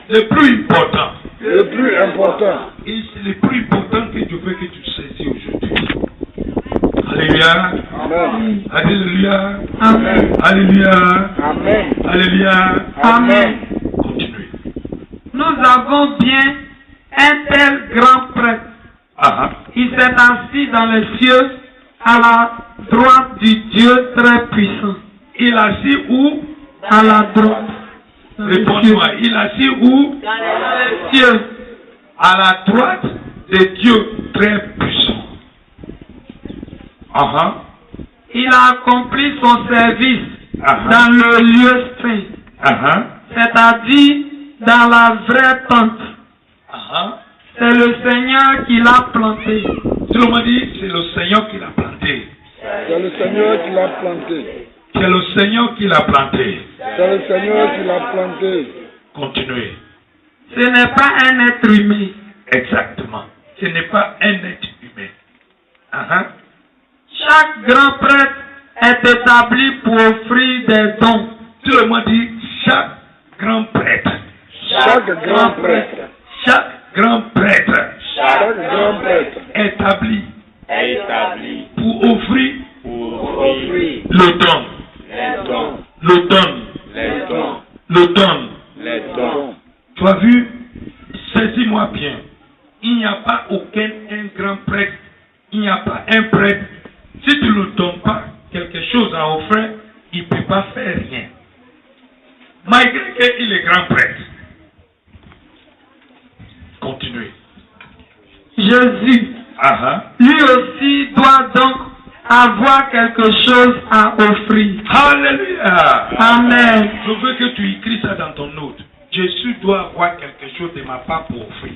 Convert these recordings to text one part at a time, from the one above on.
Le plus important. Le plus important. Et c'est le plus important que je veux que tu saisis aujourd'hui. Alléluia. Amen. Alléluia. Amen. Alléluia. Amen. Alléluia. Amen. Continuez. Nous avons bien un tel grand prêtre. Il s'est assis dans les cieux à la droite du Dieu très puissant. Il est assis où? À la droite. Réponds-moi. Il est assis où? Dans les cieux. À la droite de Dieu très puissant. Il a accompli son service dans le lieu saint. C'est-à-dire dans la vraie tente. C'est le Seigneur qui l'a planté. Tout le monde dit, c'est le Seigneur qui l'a planté. C'est le Seigneur qui l'a planté. C'est le Seigneur qui l'a planté. C'est le Seigneur qui l'a planté. Continuez. Ce n'est pas un être humain. Exactement. Ce n'est pas un être humain. Chaque grand prêtre est établi pour offrir des dons. Tout le monde dit, chaque grand prêtre. Chaque grand prêtre. Chaque grand prêtre. Chaque grand prêtre. Établi. Pour offrir. Offrir. Le don. Le don. Le don. Tu as vu? Saisis-moi bien. Il n'y a pas aucun grand prêtre. Il n'y a pas un prêtre. Si tu ne lui donnes pas quelque chose à offrir, il ne peut pas faire rien. Malgré qu'il est grand prêtre. Continuez. Jésus, lui aussi doit donc avoir quelque chose à offrir. Alléluia. Amen. Je veux que tu écris ça dans ton note. Jésus doit avoir quelque chose de ma part pour offrir.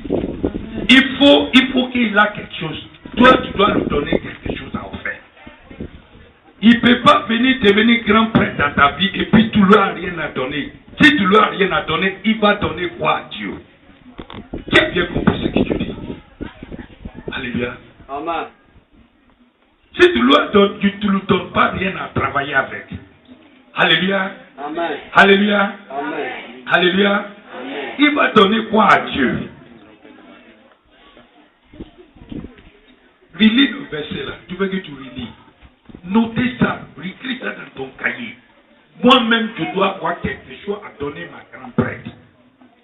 Il faut qu'il ait quelque chose. Toi, tu dois lui donner quelque chose à offrir. Il ne peut pas venir devenir grand prêtre dans ta vie et puis tu ne lui as rien à donner. Si tu ne lui as rien à donner, il va donner quoi à Dieu? Tu as bien compris ce que je dis? Alléluia. Amen. Si tu ne lui donnes pas rien à travailler avec. Alléluia. Amen. Alléluia. Amen. Alléluia. Amen. Il va donner quoi à Dieu? Relis le verset là. Tu veux que tu relis. Notez ça. Écris ça dans ton cahier. Moi-même, je dois avoir quelque chose à donner à ma grand prêtre.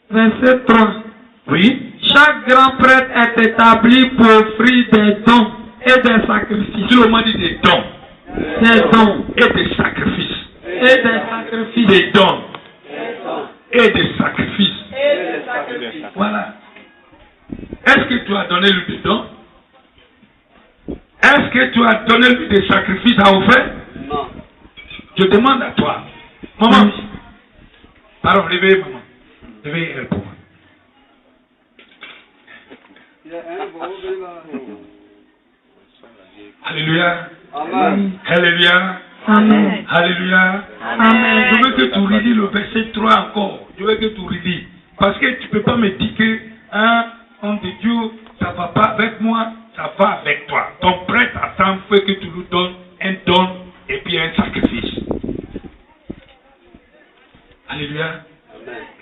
Verset 3. Oui. Chaque grand prêtre est établi pour offrir des dons et des sacrifices. Tout le monde dit des dons. Des dons Et des sacrifices. et des sacrifices. Des dons. Et des sacrifices. Voilà. Est-ce que tu as donné lui des dons? Est-ce que tu as donné lui des sacrifices à offrir? Non. Je demande à toi. Maman. Pardon, réveillez maman. Réveillez elle pour moi. Alléluia. Amen. Alléluia. Amen. Alléluia. Amen. Je veux que tu relis le verset 3 encore. Je veux que tu relis. Parce que tu ne peux pas me dire que, homme de Dieu, ça ne va pas avec moi, ça va avec toi. Ton prêtre attend que tu lui donnes un don et puis un sacrifice. Alléluia.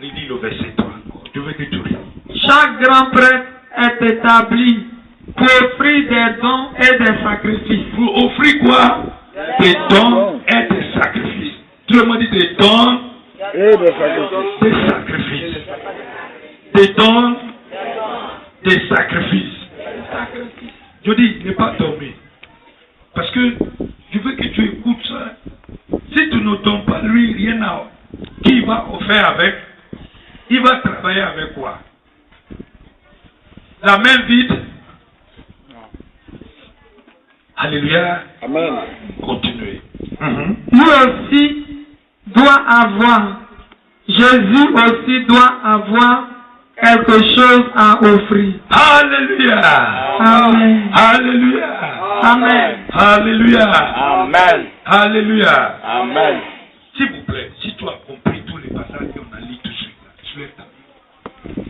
Relis le verset 3 encore. Je veux que tu relis. Chaque grand prêtre est établi pour offrir des dons et des sacrifices. Pour offrir quoi? Des dons et des sacrifices. Tout le monde dit des dons Et des sacrifices. des sacrifices. Des dons, des sacrifices. Je dis, ne pas dormir. Parce que je veux que tu écoutes ça. Si tu ne donnes pas lui rien à qui va faire avec, il va travailler avec quoi? La main vide. Alléluia. Amen. Continuez. Lui aussi doit avoir, Jésus aussi doit avoir quelque chose à offrir. Alléluia. Amen. Alléluia. Amen. Alléluia. Amen. Alléluia. Amen. S'il vous plaît, si tu as compris tous les passages qu'on a lu tout de suite, là, soulève ta main.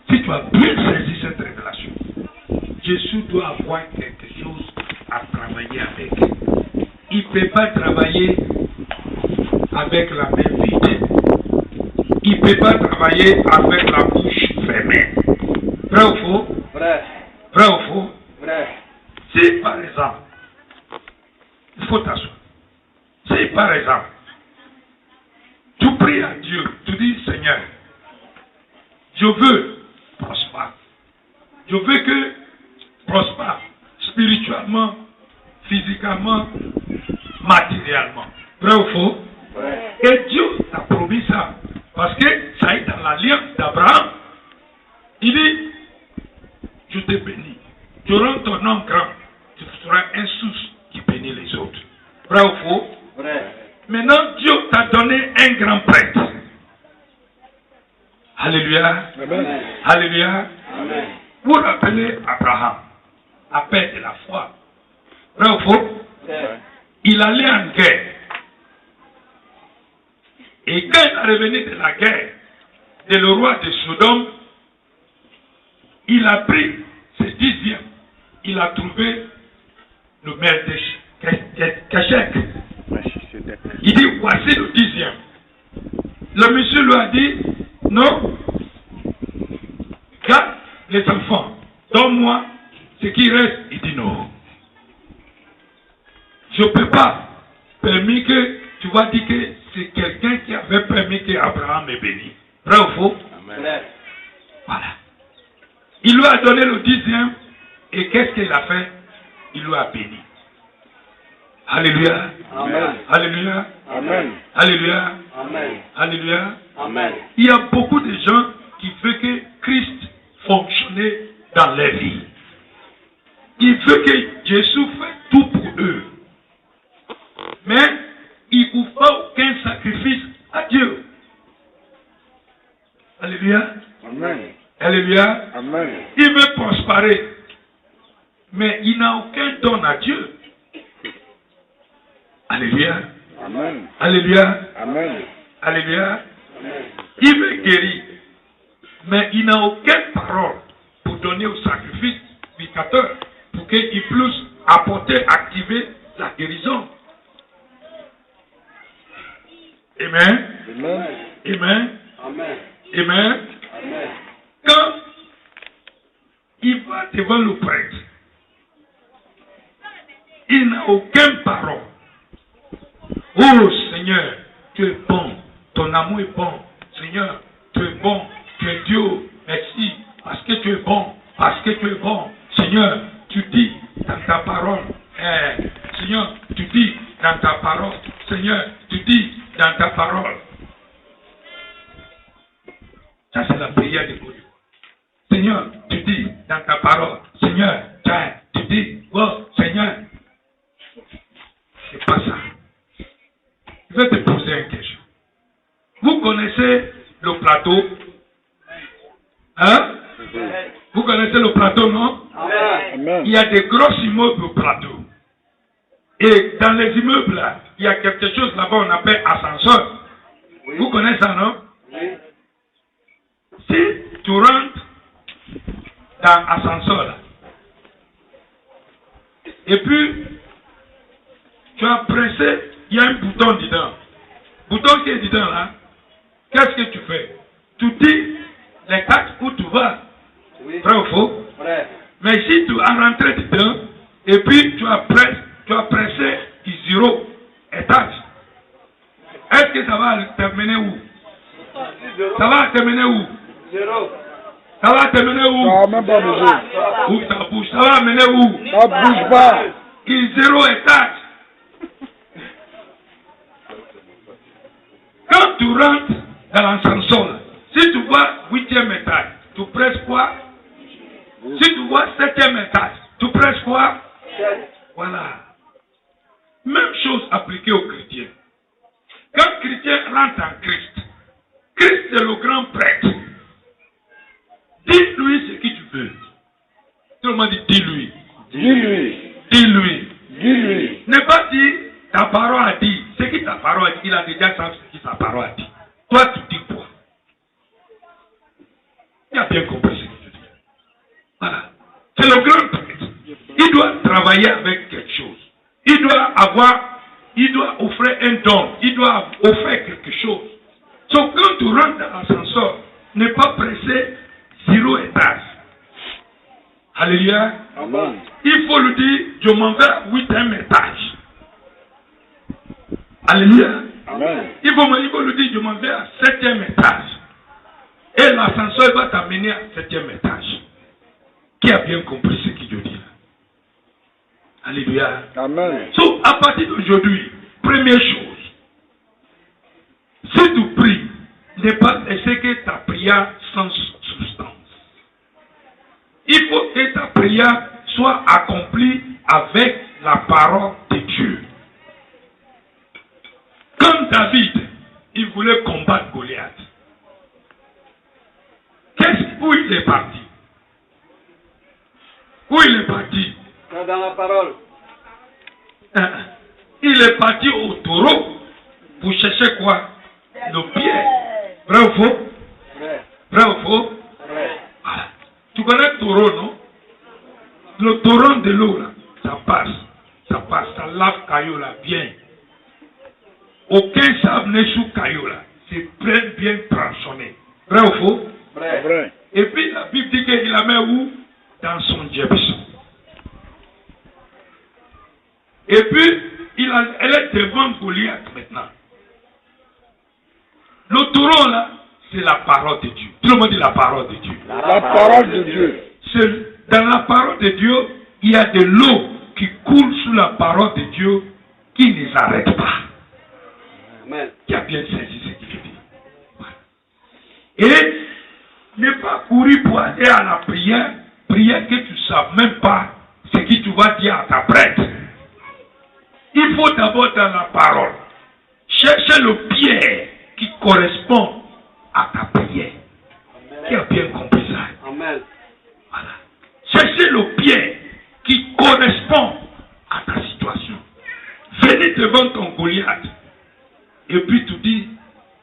Si tu as bien saisi cette révélation, Jésus doit avoir quelque chose à travailler avec. Il ne peut pas travailler avec la main vide. Il ne peux pas travailler avec la bouche fermée. Vrai ou faux? Vrai. Vrai ou faux? Vrai. Si par exemple, il faut t'asseoir. Si par exemple, tu pries à Dieu, tu dis Seigneur, je veux prospérer. Je veux que prospère spirituellement, physiquement, matériellement. Vrai ou faux? Vrai. Et Dieu t'a promis ça. Parce que ça est dans l'alliance d'Abraham. Il dit, je te bénis. Tu rends ton nom grand. Tu seras un source qui bénit les autres. Vrai ou faux? Vrai. Maintenant, Dieu t'a donné un grand prêtre. Alléluia. Amen. Alléluia. Amen. Vous rappelez Abraham, à père de la foi. Vrai ou faux? Vrai. Il allait en guerre. Et quand il est revenu de la guerre, de le roi de Sodome, il a pris ses dixièmes. Il a trouvé le maire de Kachek. Il dit, voici le dixième. Le monsieur lui a dit, non, garde les enfants, donne-moi ce qui reste. Il dit non. Je ne peux pas permettre que tu vas dire que c'est quelqu'un qui avait permis qu'Abraham est béni. Vrai ou faux? Vrai. Voilà. Il lui a donné le dixième et qu'est-ce qu'il a fait? Il lui a béni. Alléluia. Amen. Alléluia. Amen. Alléluia. Amen. Alléluia. Amen. Il y a beaucoup de gens qui veulent que Christ fonctionne dans leur vie. Il veut que Jésus fasse tout pour eux. Mais il ne faut aucun sacrifice à Dieu. Alléluia. Amen. Alléluia. Amen. Il veut prospérer. Mais il n'a aucun don à Dieu. Alléluia. Amen. Alléluia. Amen. Alléluia. Il veut guérir. Mais il n'a aucune parole pour donner au sacrifice vicateur pour qu'il puisse apporter, activer la guérison. Amen. Amen. Amen. Amen. Amen. Amen. Quand il va devant le prêtre, il n'a aucune parole. Oh Seigneur, tu es bon, ton amour est bon. Seigneur, tu es bon, tu es Dieu. Merci, parce que tu es bon, parce que tu es bon. Seigneur, tu dis dans ta parole. Seigneur, tu dis dans ta parole. Seigneur, tu dis dans ta parole. Ça, c'est la prière de Dieu. Seigneur, tu dis dans ta parole. Seigneur, tu dis, oh Seigneur. C'est pas ça. Je vais te poser une question. Vous connaissez le plateau? Hein? Vous connaissez le plateau, non? Amen. Il y a des gros immeubles au plateau. Et dans les immeubles, là, il y a quelque chose là-bas on appelle ascenseur. Vous connaissez ça, non? Si tu rentres dans l'ascenseur, là, et puis tu as pressé, il y a un bouton dedans. Bouton qui est dedans là, qu'est-ce que tu fais? Tu dis les quatre où tu vas. Vrai ou faux? Vrai. Mais si tu as rentré dedans, et puis tu as pressé du 0 étage, est-ce que ça va terminer où? Ça va terminer où? Zéro. Ça va terminer Ça où? va même pas bouger. Où ça bouge? Ça va amener où? Ça bouge pas. Du 0 étage. Quand tu rentres dans l'ascenseur, si tu vois 8e étage, tu presses quoi? Si tu vois 7e étage, tu presses quoi? Voilà. Même chose appliquée aux chrétiens. Quand le chrétien rentre en Christ, Christ est le grand prêtre. Dis-lui ce que tu veux. Tout le monde dit dis-lui. Dis-lui. Dis-lui. Dis-lui. Ne pas dire ta parole a dit. Ce que ta parole a dit, il a déjà savoir ce que sa parole a dit. Toi, tu dis quoi? Il a bien compris ce que tu dis. Voilà. C'est le grand prêtre. Il doit travailler avec quelque chose. Il doit offrir un don. Il doit offrir quelque chose. Donc quand tu rentres dans l'ascenseur, n'est pas pressé 0 étage. Alléluia. Amen. Il faut lui dire, je m'en vais à 8e étage. Alléluia. Amen. Il faut lui dire, je m'en vais à 7e étage. Et l'ascenseur va t'amener à 7e étage. Qui a bien compris ce qu'il dit là? Alléluia. Amen. Donc, à partir d'aujourd'hui, première chose, si tu pries, ne pas laisser que ta prière sans substance. Il faut que ta prière soit accomplie avec la parole de Dieu. Comme David, il voulait combattre Goliath. Où il est parti? Où il est parti? Dans la parole. Il est parti au taureau pour chercher quoi? Le pied. Vrai ou faux? Vrai. Vrai ou faux? Vrai. Voilà. Tu connais le taureau, non? Le torrent de l'eau, là, ça passe, ça lave caillou là, bien. Aucun sable n'est sous caillou là, c'est très bien tranchonné. Vrai ou faux? Vrai. Vrai. Et puis la Bible dit qu'il la met où? Dans son diapason. Et puis, elle est devant Goliath maintenant. Le taureau là, c'est la parole de Dieu. Tout le monde dit la parole de Dieu. La parole de Dieu. Dans la parole de Dieu, il y a de l'eau qui coule sous la parole de Dieu qui ne s'arrête pas. Amen. Qui a bien saisi ce qu'il dit. Voilà. Et ne pas courir pour aller à la prière que tu ne sais même pas ce que tu vas dire à ta prêtre. Il faut d'abord dans la parole chercher le pied qui correspond à ta prière. Amen. Qui a bien compris ça? Amen. Voilà. Chercher le pied qui correspond à ta situation. Venez devant ton Goliath. Et puis tu dis,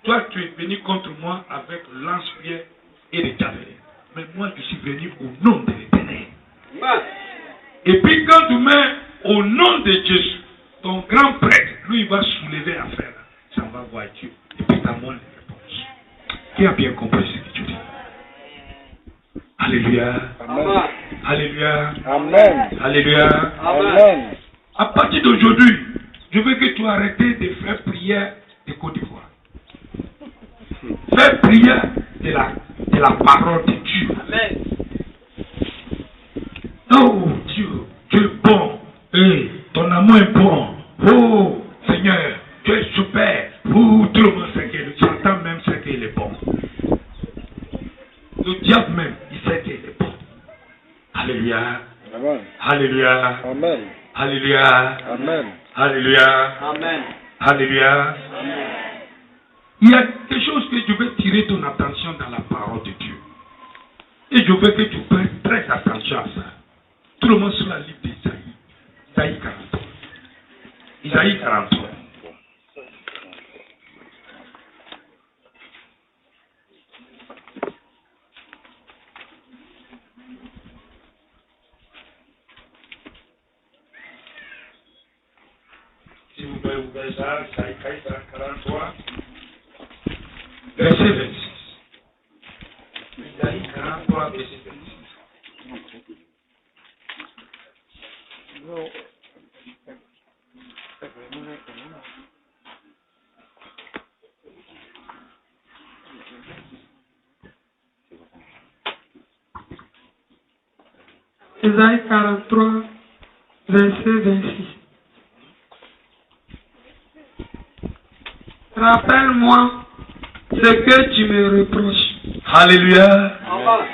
toi tu es venu contre moi avec lance-pierre et les javelins. Mais moi je suis venu au nom de l'Éternel. Amen. Et puis quand tu mets au nom de Jésus, ton grand prêtre, lui il va soulever l'affaire. Ça va voir Dieu. Et puis tu as moins de réponse. Qui a bien compris ce que tu dis? Alléluia. Amen. Alléluia. Amen. Alléluia. Amen. À partir d'aujourd'hui, je veux que tu arrêtes de faire prière de Côte d'Ivoire. Fais prière de la parole de Dieu. Amen. Oh Dieu, tu es bon. Hey, ton amour est bon. Oh Seigneur, tu es super. Oh, tout le monde sait qu'il Satan même sait qu'il est bon. Le diable même, il sait qu'il est bon. Alléluia. Amen. Alléluia. Amen. Alléluia. Amen. Alléluia. Amen. Alléluia. Il y a quelque chose que je veux tirer ton attention dans la parole de Dieu. Et je veux que tu prennes très attention à ça. Tout le monde sur la livre d'Isaïe. Isaïe 43. Isaïe 43. Si vous pouvez ouvrir ça, Isaïe 43, verset 26. Isaïe 43, verset 26. Isaïe 43, verset 26. Rappelle-moi ce que tu me reproches. Alléluia. Amen.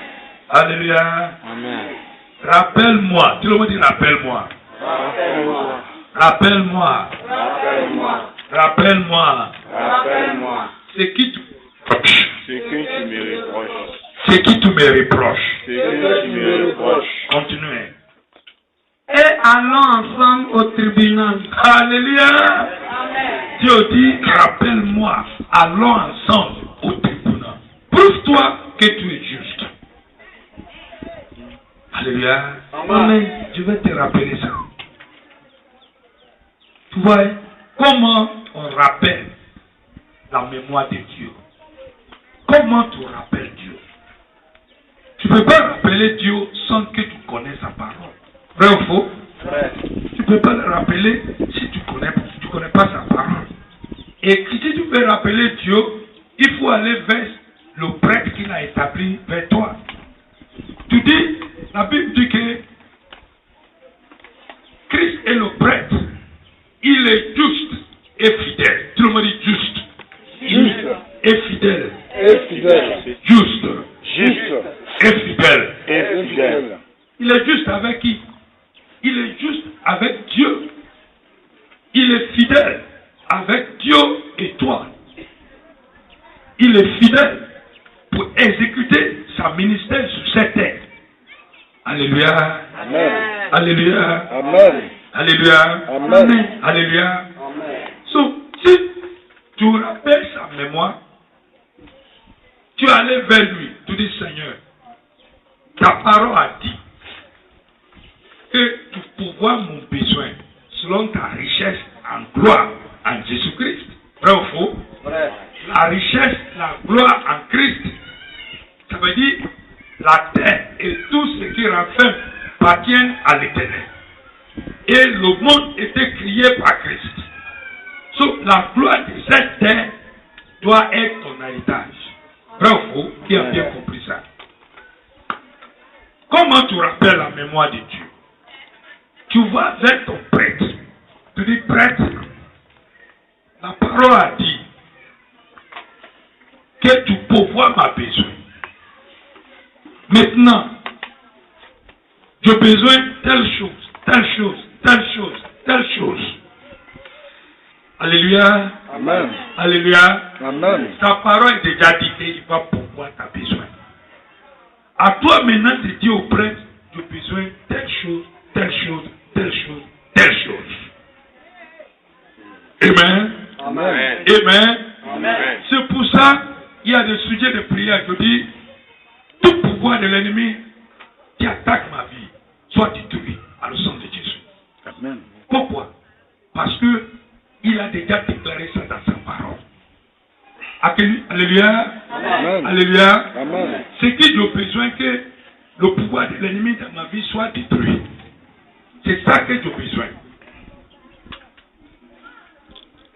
Alléluia. Amen. Rappelle-moi. Tout le monde dit rappelle-moi. Rappelle-moi. Rappelle-moi. Rappelle-moi. Rappelle-moi. Rappelle-moi. C'est qui tu Ce que tu me reproches. C'est qui tu me reproches. Ce que tu me reproches. Continuez. Et allons ensemble au tribunal. Alléluia. Dieu dit, rappelle-moi, allons ensemble au tribunal. Prouve-toi que tu es juste. Alléluia. Amen. Je vais te rappeler ça. Tu vois comment on rappelle la mémoire de Dieu. comment tu rappelles Dieu? Tu ne peux pas rappeler Dieu sans que tu connaisses sa parole. Vrai ou faux? Vrai. Tu ne peux pas le rappeler si tu ne connais pas sa parole. Et si tu veux rappeler Dieu, il faut aller vers le prêtre qu'il a établi vers toi. Tu dis, la Bible dit que Christ est le prêtre. Il est juste et fidèle. Tout le monde dit juste. Juste. Et fidèle. Et fidèle. Juste. Juste. Et fidèle. Et fidèle. Il est juste avec qui? Il est juste avec Dieu. Il est fidèle avec Dieu et toi. Il est fidèle pour exécuter sa ministère sur cette terre. Alléluia. Amen. Alléluia. Amen. Alléluia. Amen. Alléluia. Amen. So, si tu rappelles sa mémoire, tu allais vers lui, tu dis Seigneur, ta parole a dit que tu pourvois mon besoin selon ta richesse en gloire en Jésus-Christ. Vrai ou faux? Vrai. La richesse, la gloire en Christ, ça veut dire la terre et tout ce qui renferme appartiennent à l'Éternel. Et le monde était créé par Christ. So, la gloire de cette terre doit être ton héritage. Vrai ou faux? Qui a bien compris ça? Comment tu rappelles la mémoire de Dieu? Tu vas vers ton prêtre. Tu dis, prêtre, la parole a dit que tu pourvois ma besoin. Maintenant, j'ai besoin de telle chose, telle chose, telle chose, telle chose. Alléluia. Amen. Alléluia. Amen. Ta parole est déjà dit qu'il va pourvoir ta besoin. À toi maintenant de dire au prêtre, j'ai besoin de telle chose, telle chose, telle chose, telle chose. Amen. Amen. Amen. Amen. C'est pour ça qu'il y a des sujets de prière. Je dis, tout pouvoir de l'ennemi qui attaque ma vie soit détruit à le sang de Jésus. Amen. Pourquoi? Parce que il a déjà déclaré ça dans sa parole. Alléluia. Amen. Alléluia. Amen. C'est que j'ai besoin que le pouvoir de l'ennemi dans ma vie soit détruit. C'est ça que j'ai besoin.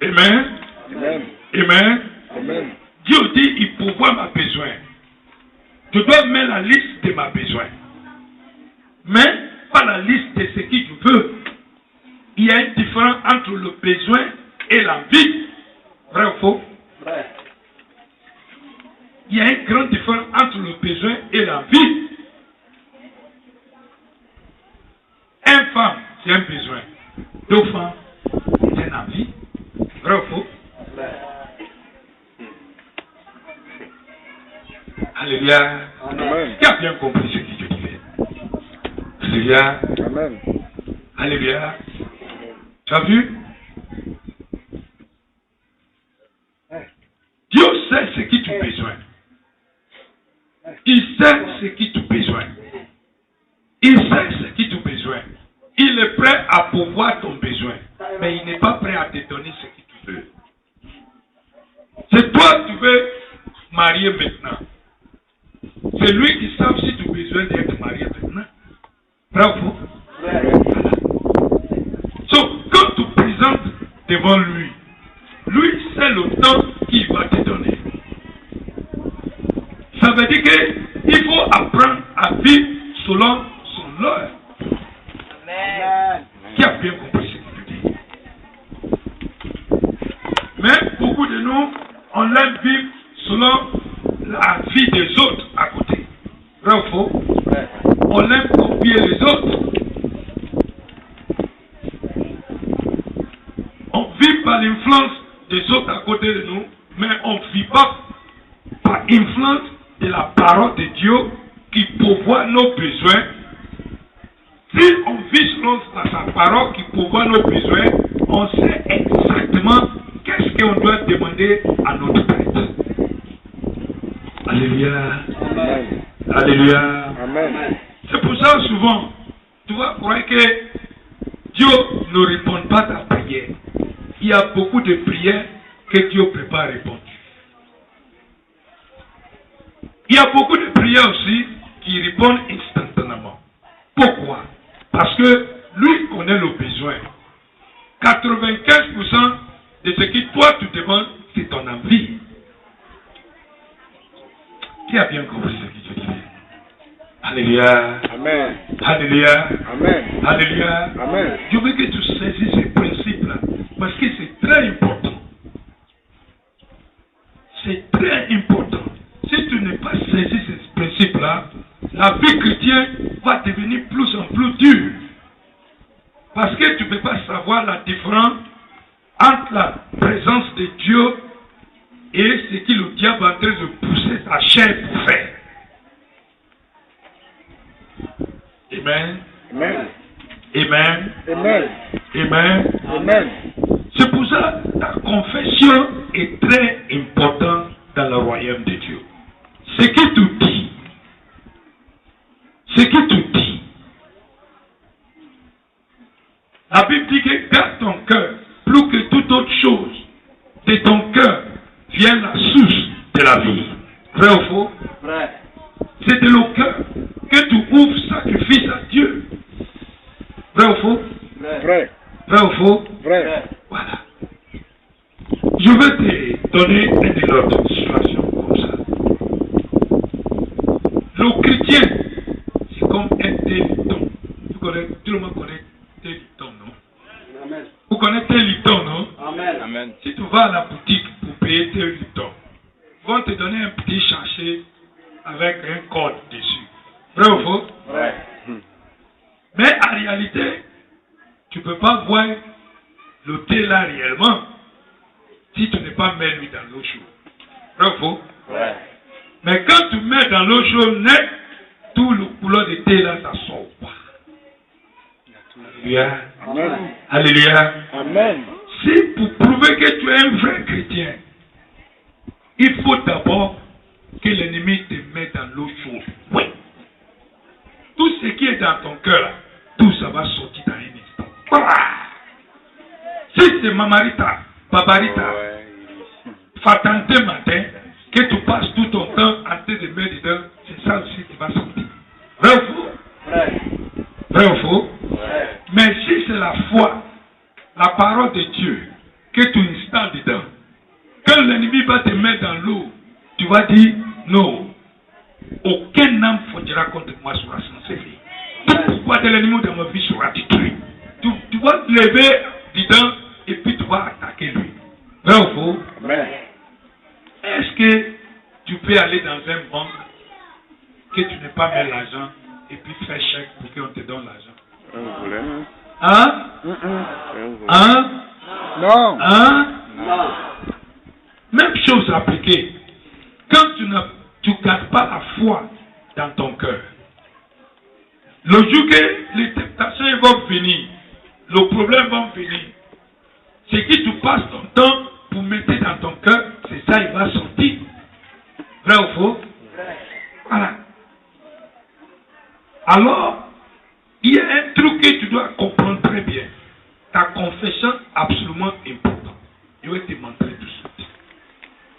Amen. Amen. Amen. Amen. Dieu dit, il pourvoit ma besoin. Je dois mettre la liste de ma besoin. Mais pas la liste de ce que je veux. Il y a une différence entre le besoin et l'envie. Vrai ou faux? Vrai. Il y a une grande différence entre le besoin et l'envie. Une femme, c'est un besoin. Deux femmes, c'est une envie. Vrai ou faux? Vrai. Alléluia. Amen. Qui a bien compris ce que je disais? Alléluia. Amen. Alléluia. Tu as vu? Dieu sait ce que tu as besoin. Il sait ce que tu as besoin. Il sait ce que tu as besoin. Il est prêt à pourvoir ton besoin. Mais il n'est pas prêt à te donner ce que tu veux. C'est toi qui veux marier maintenant. C'est lui qui sait si tu as besoin d'être marié maintenant. Bravo. So, quand tu présentes devant lui, lui c'est le temps qu'il va te donner. Ça veut dire qu'il faut apprendre à vivre selon son heure. Amen. Qui a bien compris ce que je dis? Mais beaucoup de nous, on aime vivre selon la vie des autres à côté. Vrai ou faux? Vrai. On aime copier les autres. On vit par l'influence des autres à côté de nous, mais on ne vit pas par influence de la parole de Dieu qui pourvoit nos besoins. Si on vit selon sa parole qui pourvoit nos besoins, on sait exactement qu'est-ce qu'on doit demander à notre prêtre. Alléluia. Amen. Alléluia. Amen. C'est pour ça souvent, tu vas croire que Dieu ne répond pas à ta prière. Il y a beaucoup de prières que Dieu ne peut pas répondre. Il y a beaucoup de prières aussi qui répondent instantanément. Pourquoi? Parce que lui connaît le besoin. 95% de ce que toi tu demandes, c'est ton envie. Qui a bien compris ce que je dis? Alléluia. Amen. Alléluia. Amen. Alléluia. Amen. Je veux que tu saisisses ces principes-là. Parce que c'est très important. C'est très important. Si tu n'es pas saisi ces principes-là, la vie chrétienne va devenir plus en plus dure. Parce que tu ne peux pas savoir la différence entre la présence de Dieu et ce que le diable est en train de pousser sa chair pour faire. Amen. Amen. Amen. Amen. Amen. Amen. C'est pour ça que ta confession est très importante dans le royaume de Dieu. Ce que tu dis, la Bible dit que garde ton cœur, plus que toute autre chose. De ton cœur vient la source de la vie. Vrai ou faux? Vrai. C'est de le cœur que tu ouvres sacrifice à Dieu. Vrai ou faux? Vrai. Vrai ou faux? Vrai. Voilà. Je vais te donner une autre situation comme ça. Le chrétien, c'est comme un thé Lipton. Tout le monde connaît thé Lipton, non? Amen. Vous connaissez thé Lipton, non? Amen. Amen. Si tu vas à la boutique pour payer thé Lipton, ils vont te donner un petit sachet avec un code dessus. Vrai ou faux? Vrai. Mais en réalité, tu ne peux pas voir le thé là réellement si tu n'es pas mis lui dans l'eau chaude. Vrai ou faux? Vrai. Mais quand tu mets dans l'eau chaude net, tout le couleur de thé là, ça sort pas. Alléluia. Amen. Alléluia. Amen. Si pour prouver que tu es un vrai chrétien, il faut d'abord que l'ennemi te mette dans l'eau chaude. Oui. Tout ce qui est dans ton cœur, là, tout ça va sortir dans un instant. Voilà. Si c'est Mamarita, Babarita, Fatante matin, que tu passes tout ton temps en train de mettre dedans, c'est ça aussi qui va sortir. Vrai ou faux? Vrai. Vrai ou faux? Vrai. Mais si c'est la foi, la parole de Dieu, que tu installes dedans, quand l'ennemi va te mettre dans l'eau, tu vas dire non. Aucun âme faudra contre moi sera censé vivre. Tout pouvoir de l'ennemi dans ma vie sera détruit. Tu vas te lever dedans et puis tu vas attaquer lui. Vrai ou faux? Amen. Est-ce que tu peux aller dans un banque que tu n'as pas mis l'argent et puis faire chèque pour qu'on te donne l'argent? Vous voulez? Hein? Vous Hein? Non. Hein? Non. Même chose appliquée. Quand tu ne gardes pas la foi dans ton cœur, le jour que les tentations vont venir, le problème va venir, c'est que tu passes ton temps pour mettre dans ton cœur, c'est ça, il va sortir. Vrai ou faux? Voilà. Alors, il y a un truc que tu dois comprendre très bien. Ta confession absolument importante. Je vais te montrer tout de suite.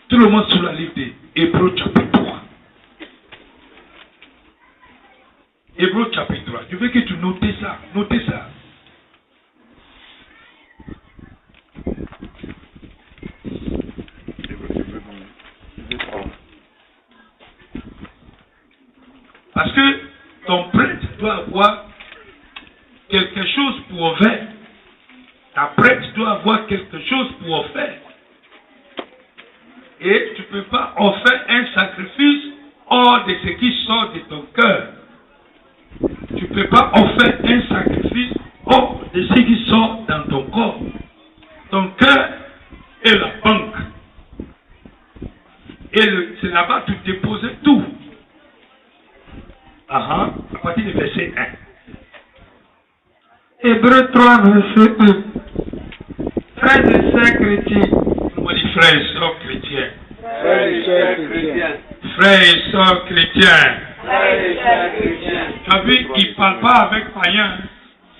Tout le monde sur la livre de Hébreux chapitre 3. Hébreux chapitre 3. Je veux que tu notes ça. Notez ça. Parce que ton prêtre doit avoir quelque chose pour offrir. Ta prêtre doit avoir quelque chose pour offrir. Et tu ne peux pas offrir un sacrifice hors de ce qui sort de ton cœur. Tu ne peux pas offrir un sacrifice hors de ce qui sort dans ton corps. Ton cœur est la banque. Et c'est là-bas que tu déposes tout. À partir du verset 1. Hébreux 3, verset 1. Frères et sœurs chrétiens. On dit frères et sœurs chrétiens. Frères et sœurs chrétiens. Frères et sœurs chrétiens. Frères et sœurs chrétiens. Tu as vu, il ne parle pas avec païens.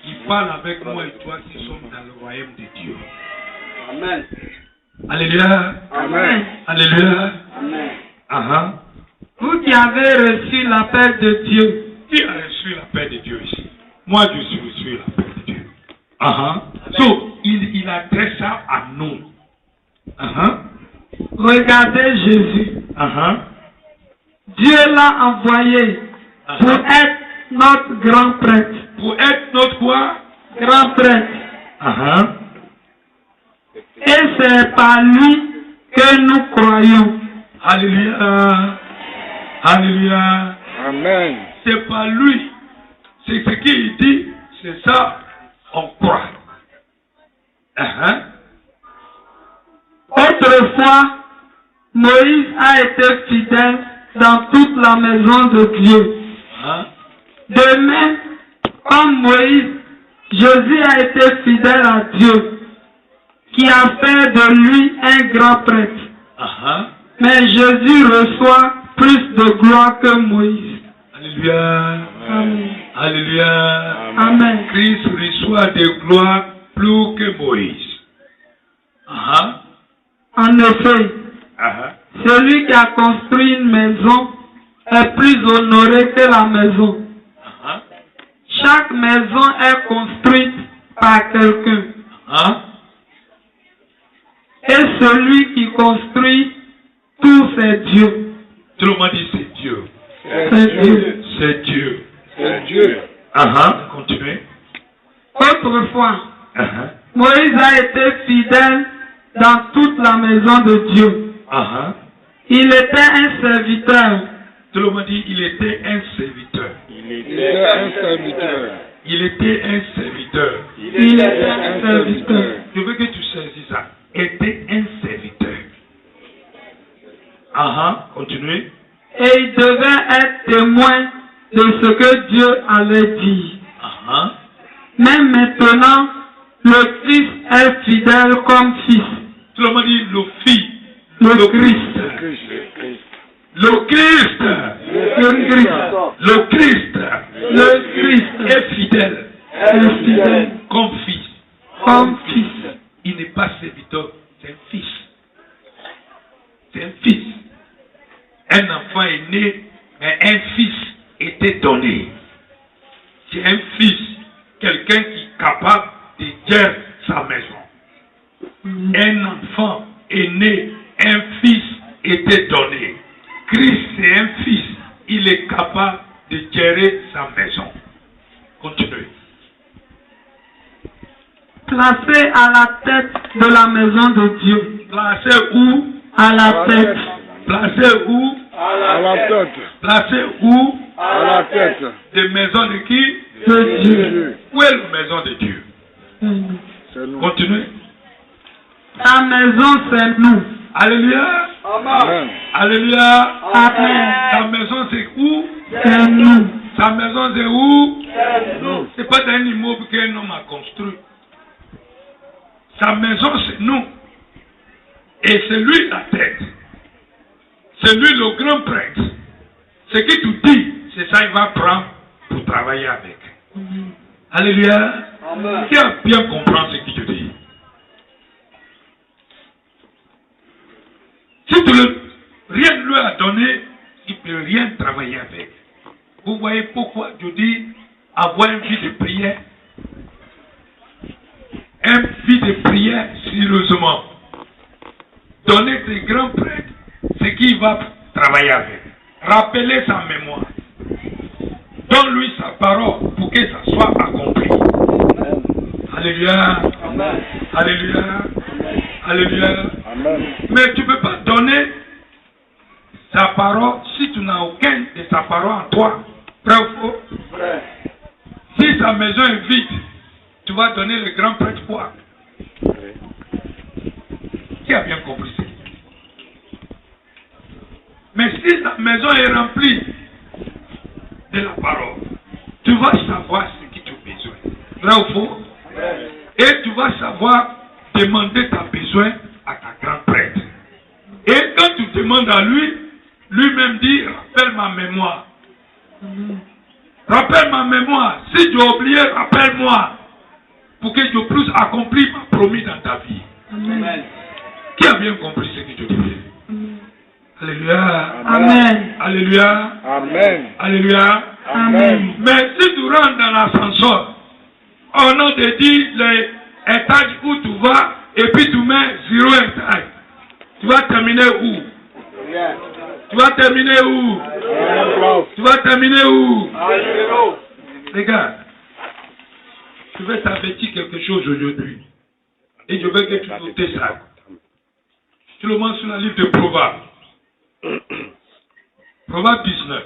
Il parle avec moi et toi qui sommes dans le royaume de Dieu. Amen. Alléluia. Amen. Alléluia. Amen. Moi, Vous qui avez reçu l'appel de Dieu. Qui a reçu l'appel de Dieu ici? Moi, je suis reçu l'appel de Dieu. So, il adresse ça à nous. Regardez Jésus. Dieu l'a envoyé pour être notre grand prêtre. Pour être notre quoi? Grand prêtre. Et c'est par lui que nous croyons. Alléluia. Alléluia. Amen. C'est par lui. C'est ce qu'il dit. C'est ça. On croit. Autrefois, Moïse a été fidèle dans toute la maison de Dieu. De même, comme Moïse, Jésus a été fidèle à Dieu, qui a fait de lui un grand prêtre. Mais Jésus reçoit plus de gloire que Moïse. Alléluia. Amen. Alléluia. Amen. Christ reçoit des gloires plus que Moïse. En effet, celui qui a construit une maison est plus honoré que la maison. Chaque maison est construite par quelqu'un. Et celui qui construit tout, c'est Dieu. Tout le monde dit c'est Dieu. C'est Dieu. C'est Dieu. C'est Dieu. Continuez. Autrefois, Moïse a été fidèle dans toute la maison de Dieu. Il était un serviteur. Tout le monde dit il était un serviteur. Il était un serviteur. Il était un serviteur. Il était un serviteur. Je veux que tu saisisses ça. Était un serviteur. Continuez. Et il devait être témoin de ce que Dieu allait dire. Mais maintenant, le Christ est fidèle comme fils. Tout le monde dit le fils. Le Christ. Le Christ. Le Christ. Le Christ. Le Christ Est fidèle. est fidèle Comme fils. comme fils. Il n'est pas serviteur, c'est un fils. C'est un fils. Un enfant est né, mais un fils était donné. C'est un fils, quelqu'un qui est capable de gérer sa maison. Un enfant est né, un fils était donné. Christ, c'est un fils, il est capable de gérer sa maison. Continuez. Placé à la tête de la maison de Dieu. Placé où? À la tête. Placé où? À la tête. Placé où? À la tête. Des maisons de qui? De Dieu. Où est la maison de Dieu? C'est nous. Continuez. La maison, c'est nous. Alléluia. Amen. Alléluia. Amen. Ta maison c'est où? C'est nous. Ta maison c'est où? Nous. C'est pas un immeuble qu'un homme a construit. Sa maison c'est nous. Et c'est lui la tête. C'est lui le grand prêtre. Ce que tu dis, c'est ça qu'il va prendre pour travailler avec. Alléluia. Qui a bien compris ce que tu dis? Si tu rien ne lui a donné, il ne peut rien travailler avec. Vous voyez pourquoi je dis avoir une vie de prière. Une vie de prière sérieusement. Donner des grands prêtres, c'est qui va travailler avec. Rappeler sa mémoire. Donne-lui sa parole pour que ça soit accompli. Alléluia. Amen. Alléluia. Alléluia. Amen. Mais tu ne peux pas donner sa parole si tu n'as aucun de sa parole en toi. Vrai ou faux? Vrai. Si sa maison est vide, tu vas donner le grand prêtre quoi? Qui a bien compris ça? Mais si la maison est remplie de la parole, tu vas savoir ce que tu as besoin. Vrai ou faux? Vrai. Et tu vas savoir demander ta besoin à ta grand prêtre. Et quand tu demandes à lui, lui-même dit, rappelle ma mémoire. Rappelle ma mémoire. Si tu as oublié, rappelle-moi. Pour que je puisse accomplir ma promise dans ta vie. Amen. Qui a bien compris ce que je dis? Alléluia. Amen. Alléluia. Amen. Alléluia. Amen. Mais si tu rentres dans l'ascenseur, on te dit les étages où tu vas et puis tu mets 0 étage. Tu vas terminer où? Tu vas terminer où? Tu vas terminer où? Regarde, je vais t'avertir quelque chose aujourd'hui. Et je veux que tu notes ça. Tu le montres sur le livre de Proverbes. Proverbes 19.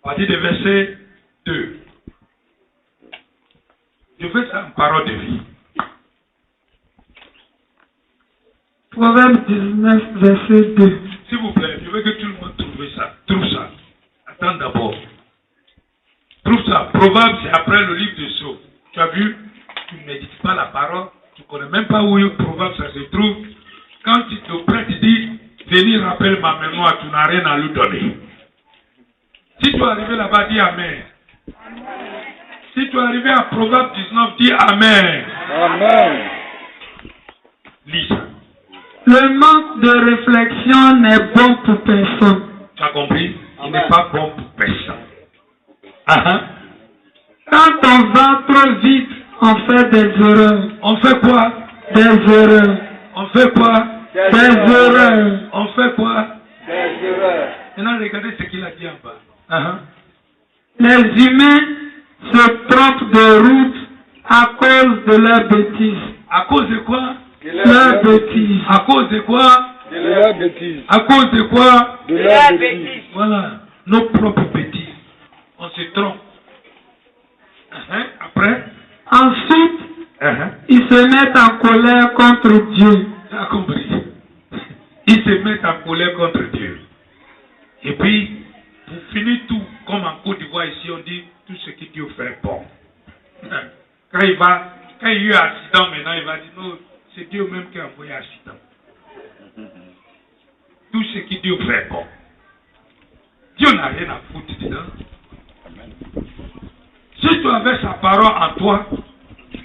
À partir du verset 2. Je veux ça en parole de vie. Proverbe 19, verset 2. S'il vous plaît, je veux que tout le monde trouve ça. Trouve ça. Attends d'abord. Trouve ça. Proverbe, c'est après le livre de Psaumes. Tu as vu? Tu ne médites pas la parole. Tu ne connais même pas où le Proverbe ça se trouve. Quand tu te prêtes, tu dis, venir rappelle ma mémoire, tu n'as rien à lui donner. Si tu es arrivé là-bas, dis Amen. Si tu es arrivé à Proverbe 19, dis Amen. Amen. Lis ça. Le manque de réflexion n'est bon pour personne. Tu as compris? Il n'est pas bon pour personne. Quand on va trop vite, on fait des erreurs. On fait quoi? Des erreurs. On fait quoi? Des erreurs. On fait quoi? Des erreurs. Maintenant, regardez ce qu'il a dit en bas. Les humains se trompent de route à cause de leurs bêtises. À cause de quoi? Leurs bêtises. À cause de quoi? De la bêtise. À cause de quoi? De la bêtise. Voilà, nos propres bêtises. On se trompe. Après? Ensuite, ils se mettent en colère contre Dieu. Tu as compris? Ils se mettent en colère contre Dieu. Et puis, pour finir tout, comme en Côte d'Ivoire ici, on dit tout ce que Dieu fait bon. Quand il y a eu un accident maintenant, il va dire non, c'est Dieu même qui a envoyé l'accident. Tout ce que Dieu fait bon. Dieu n'a rien à foutre dedans. Si tu avais sa parole en toi,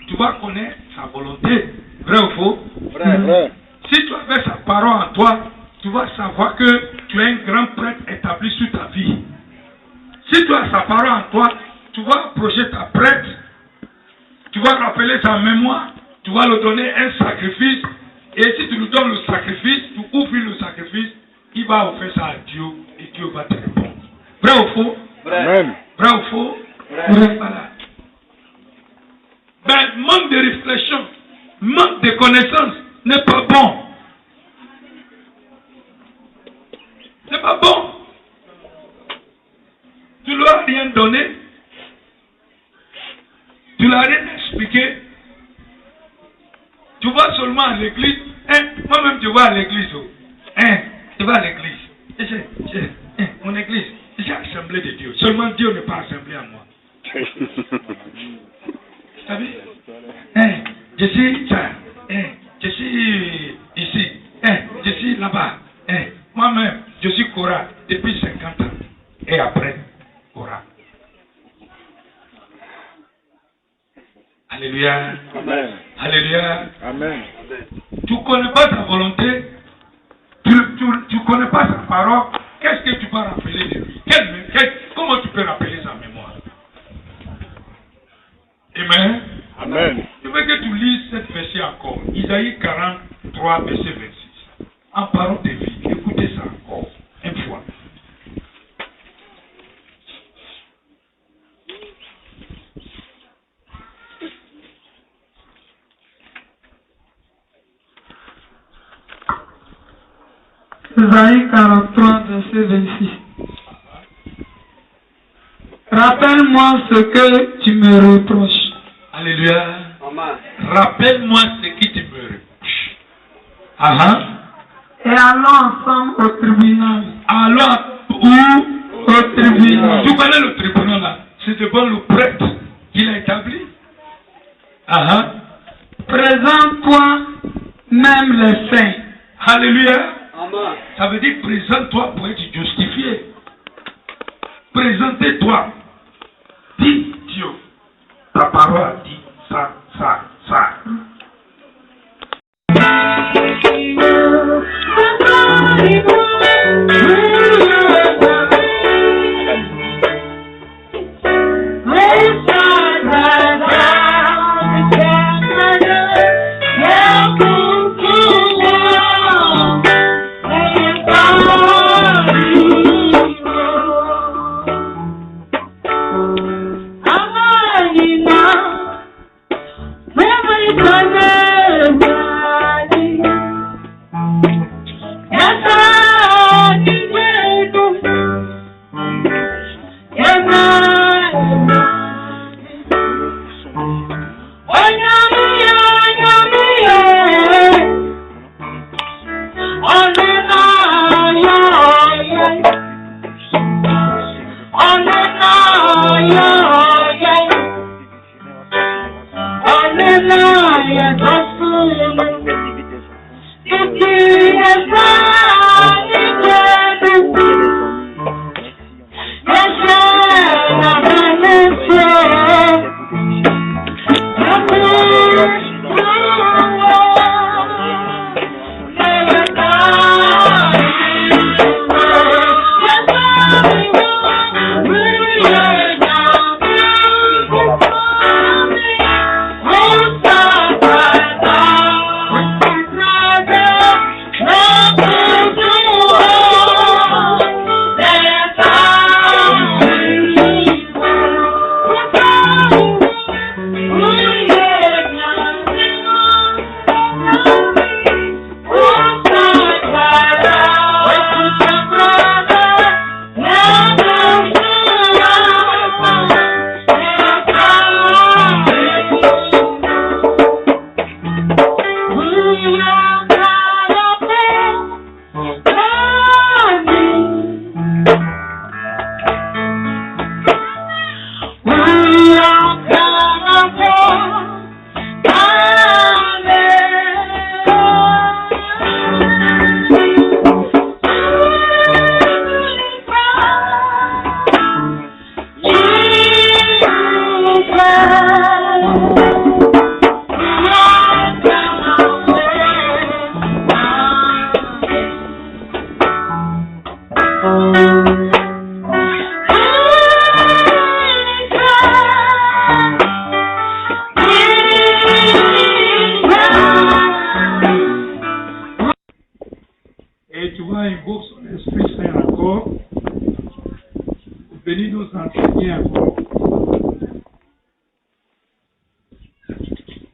tu vas connaître sa volonté. Vrai ou faux? Vrai. Si tu avais sa parole en toi, tu vas savoir que tu es un grand prêtre établi sur ta vie. Si tu as sa parole en toi, tu vas approcher ta prêtre, tu vas rappeler sa mémoire, tu vas lui donner un sacrifice, et si tu lui donnes le sacrifice, tu ouvres le sacrifice, il va offrir ça à Dieu, et Dieu va te répondre. Vrai ou faux? Amen. Vrai ou faux? Vrai. Voilà. Ben, manque de réflexion, manque de connaissance n'est pas bon. C'est pas bon. Tu ne lui as rien donné. Tu ne lui as rien expliqué. Tu vas seulement à l'église. Moi-même, tu vas à l'église. Tu vas à l'église. Mon église, c'est l'assemblée de Dieu. Seulement Dieu n'est pas assemblé à moi. Vous savez? Je suis ça. Je suis ici. Je suis là-bas. Moi-même, je suis Cora depuis 50 ans. Et après, Cora. Alléluia. Amen. Alléluia. Amen. Tu ne connais pas sa volonté. Tu ne connais pas sa parole. Qu'est-ce que tu vas rappeler de lui? Comment tu peux rappeler sa mémoire? Amen. Amen. Je veux que tu lises cette verset encore. Isaïe 43, verset 26. En parole de vie. Écoutez ça encore. Une fois. Isaïe 43, verset 26. Rappelle-moi ce que tu me reproches. Alléluia. Rappelle-moi ce que tu me reproches. Et allons ensemble au tribunal. Alors, où? Au tribunal. Tu connais le tribunal là? C'est devant le prêtre qu'il a établi. Présente-toi même les saints. Alléluia. Amen. Ça veut dire présente-toi pour être justifié. Présentez-toi. Dis Dieu. Ta parole dit ça, ça, ça.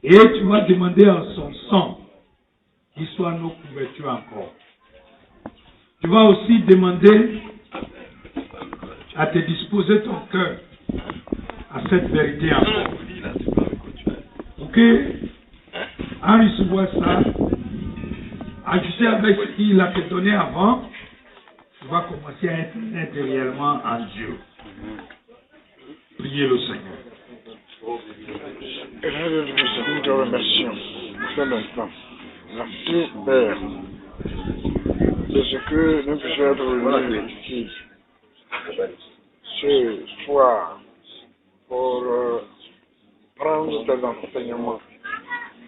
Et tu vas demander en son sang qu'il soit nos couvertures encore. Tu vas aussi demander à te disposer ton cœur à cette vérité encore. Ok? En recevant ça, ajouté avec ce qu'il a te donné avant, tu vas commencer à être intérieurement en Dieu. Priez le Seigneur. Nous te remercions dès maintenant. Merci, Père, de ce que nous puissions être réunis ici ce soir pour prendre tes enseignements.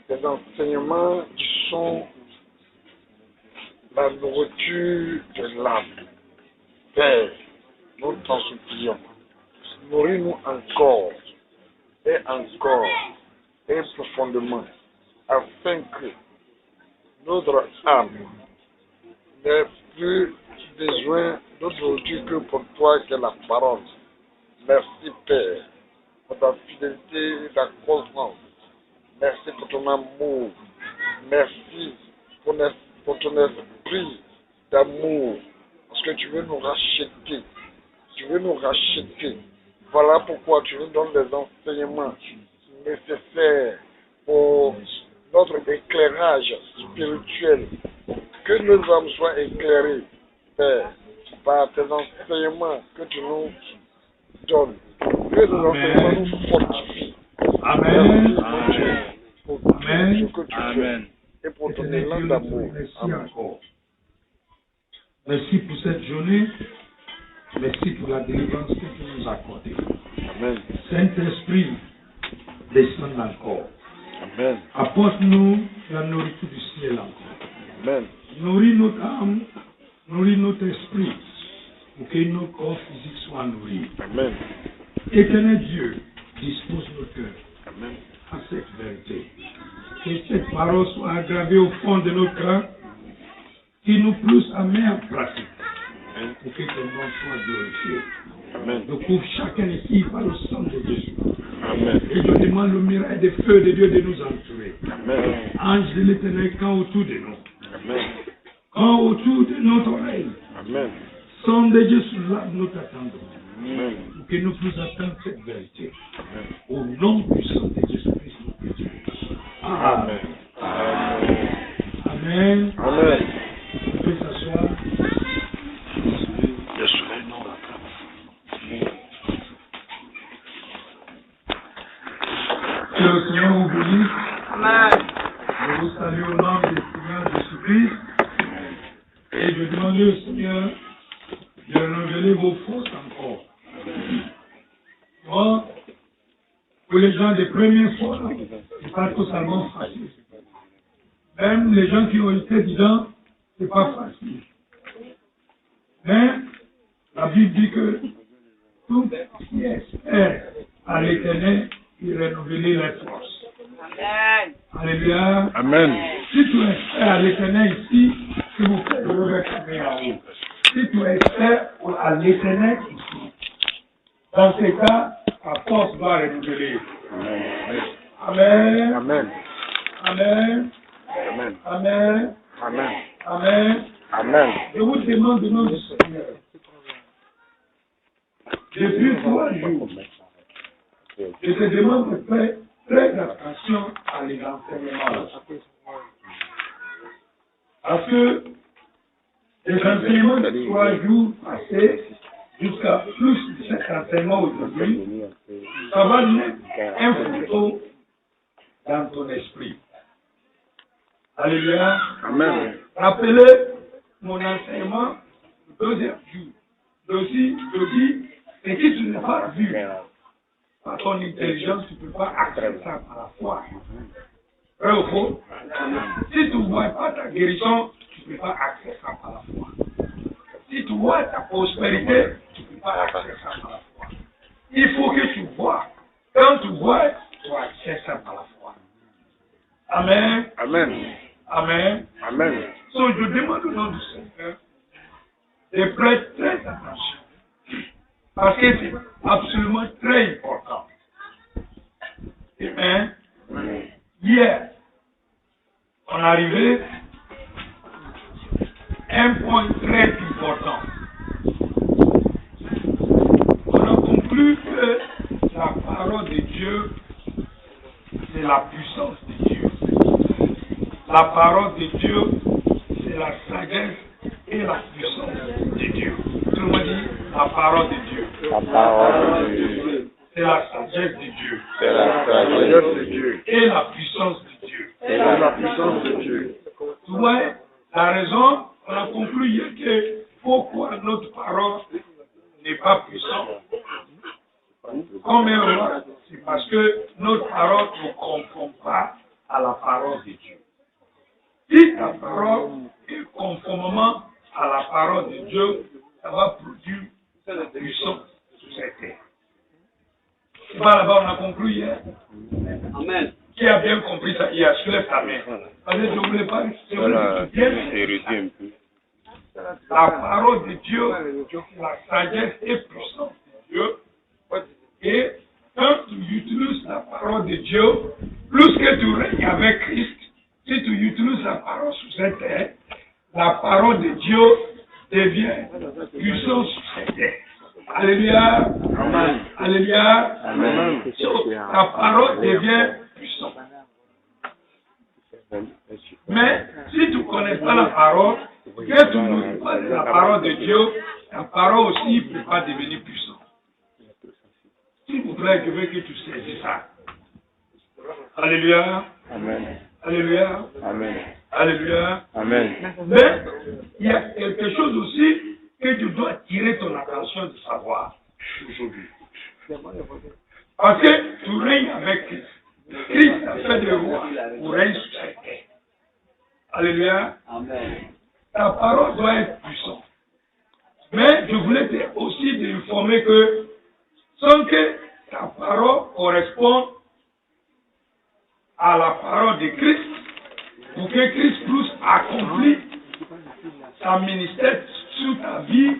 Tes enseignements qui sont la nourriture de l'âme. Père, nous t'en supplions. Nourris-nous encore et encore et profondément, afin que notre âme n'ait plus besoin d'autre nourriture que pour toi que la parole. Merci Père pour ta fidélité et ta constance. Merci pour ton amour. Merci pour ton esprit d'amour. Parce que tu veux nous racheter. Tu veux nous racheter. Voilà pourquoi tu nous donnes les enseignements nécessaires pour notre éclairage spirituel. Que nos âmes soient éclairées, Père, par tes enseignements que tu nous donnes. Que nos enseignements nous fortifient. Amen. Merci pour tout ce que tu fais et pour ton élan d'amour. Encore. Merci pour cette journée. Merci pour la délivrance que tu nous as accordée. Amen. Saint-Esprit, descend encore. Amen. Apporte-nous la nourriture du ciel encore. Amen. Nourris notre âme nourrir notre esprit pour que notre corps physique soit nourri. Amen. Éternel Dieu, dispose nos cœurs Amen. à cette vérité. Que cette parole soit aggravée au fond de nos cœurs, qui nous pousse à mettre en pratique pour que ton nom soit glorifié. Amen. Je couvre chacun ici par le sang de Jésus. Amen. Et je demande le miracle des feux de Dieu de nous entourer. Amen. Ange de l'éternel, quand autour de nous, Amen. quand autour de notre oreille, Amen. son de Dieu sous l'arbre, nous t'attendons. Amen. Pour que nous puissions attendre cette vérité. Au nom puissant de Jésus-Christ, notre Dieu. Amen. Amen. Amen. Vous pouvez s'asseoir. Que le Seigneur vous bénisse. Amen. Je vous salue au nom du Seigneur Jésus-Christ. Et je demande au Seigneur de révéler vos forces encore. Bon, pour les gens des premières fois, c'est pas totalement facile. Même les gens qui ont été dedans, c'est pas facile. Mais la Bible dit que tout qui espère à l'Éternel, il renouveler les forces. Amen. Alléluia. Amen. Si tu espères à l'Éternel ici, s'il vous plaît, je vais fermer en haut. Si tu espères à l'Éternel ici, dans ces cas, ta force va renouveler. Amen. Amen. Amen. Amen. Amen. Amen. Amen. Amen. Je vous demande au nom du Seigneur. Depuis 3 jours, je te demande de faire très attention à les enseignements. Parce que les enseignements de 3 jours passés, jusqu'à plus de cet enseignement aujourd'hui, ça va mettre un photo dans ton esprit. Alléluia. Amen. Rappelez mon enseignement le deuxième jour. Aussi, je dis, et si tu n'as pas vu par ton intelligence, tu ne peux pas accepter ça par la foi. Vrai ou faux? Si tu ne vois pas ta guérison, tu ne peux pas accepter ça par la foi. Si tu vois ta prospérité, tu ne peux pas accepter ça par la foi. Il faut que tu vois. Quand tu vois, tu acceptes ça par la foi. Amen. Amen. Amen. Amen. So, je demande au nom du Seigneur de prêter très attention. Parce que c'est absolument très important. Amen. Hier, on est arrivé à un point très important. On a conclu que la parole de Dieu, c'est la puissance de Dieu. La parole de Dieu, c'est la sagesse et la puissance de Dieu. Tout le monde dit la parole de Dieu. La parole de Dieu. C'est la sagesse de Dieu. C'est la sagesse de Dieu. Et la puissance de Dieu. C'est la puissance de Dieu. Tu vois, la raison, on a conclu hier que pourquoi notre parole n'est pas puissante. Premièrement, c'est parce que notre parole ne conforme pas à la parole de Dieu. Si ta parole est conformément à la parole de Dieu, ça va produire de la puissance sur cette terre. C'est pas là-bas on a conclu hier. Amen. Qui a bien compris ça hier? Soulève ta main. Parce que je ne voulais pas. Voilà. Bien. Un peu. La parole de Dieu, la sagesse et puissance de Dieu. Et quand tu utilises la parole de Dieu, plus que tu règnes avec Christ, si tu utilises la parole sur cette terre, la parole de Dieu devient puissante sur cette terre. Alléluia. Amen. Alléluia. Amen. La parole devient puissante. Mais si tu ne connais pas la parole, que tu ne connais pas la parole de Dieu, la parole aussi ne peut pas devenir puissante. S'il vous plaît, je veux que tu saisisses ça. Alléluia. Amen. Alléluia. Amen. Alléluia. Amen. Mais il y a quelque chose aussi que tu dois tirer ton attention de savoir aujourd'hui. Parce que tu règnes avec Christ. Christ a fait des rois pour régner sur cette terre. Alléluia. Amen. Ta parole doit être puissante. je voulais aussi t'informer que sans que ta parole corresponde à la parole de Christ, pour que Christ puisse accomplir sa ministère sur ta vie,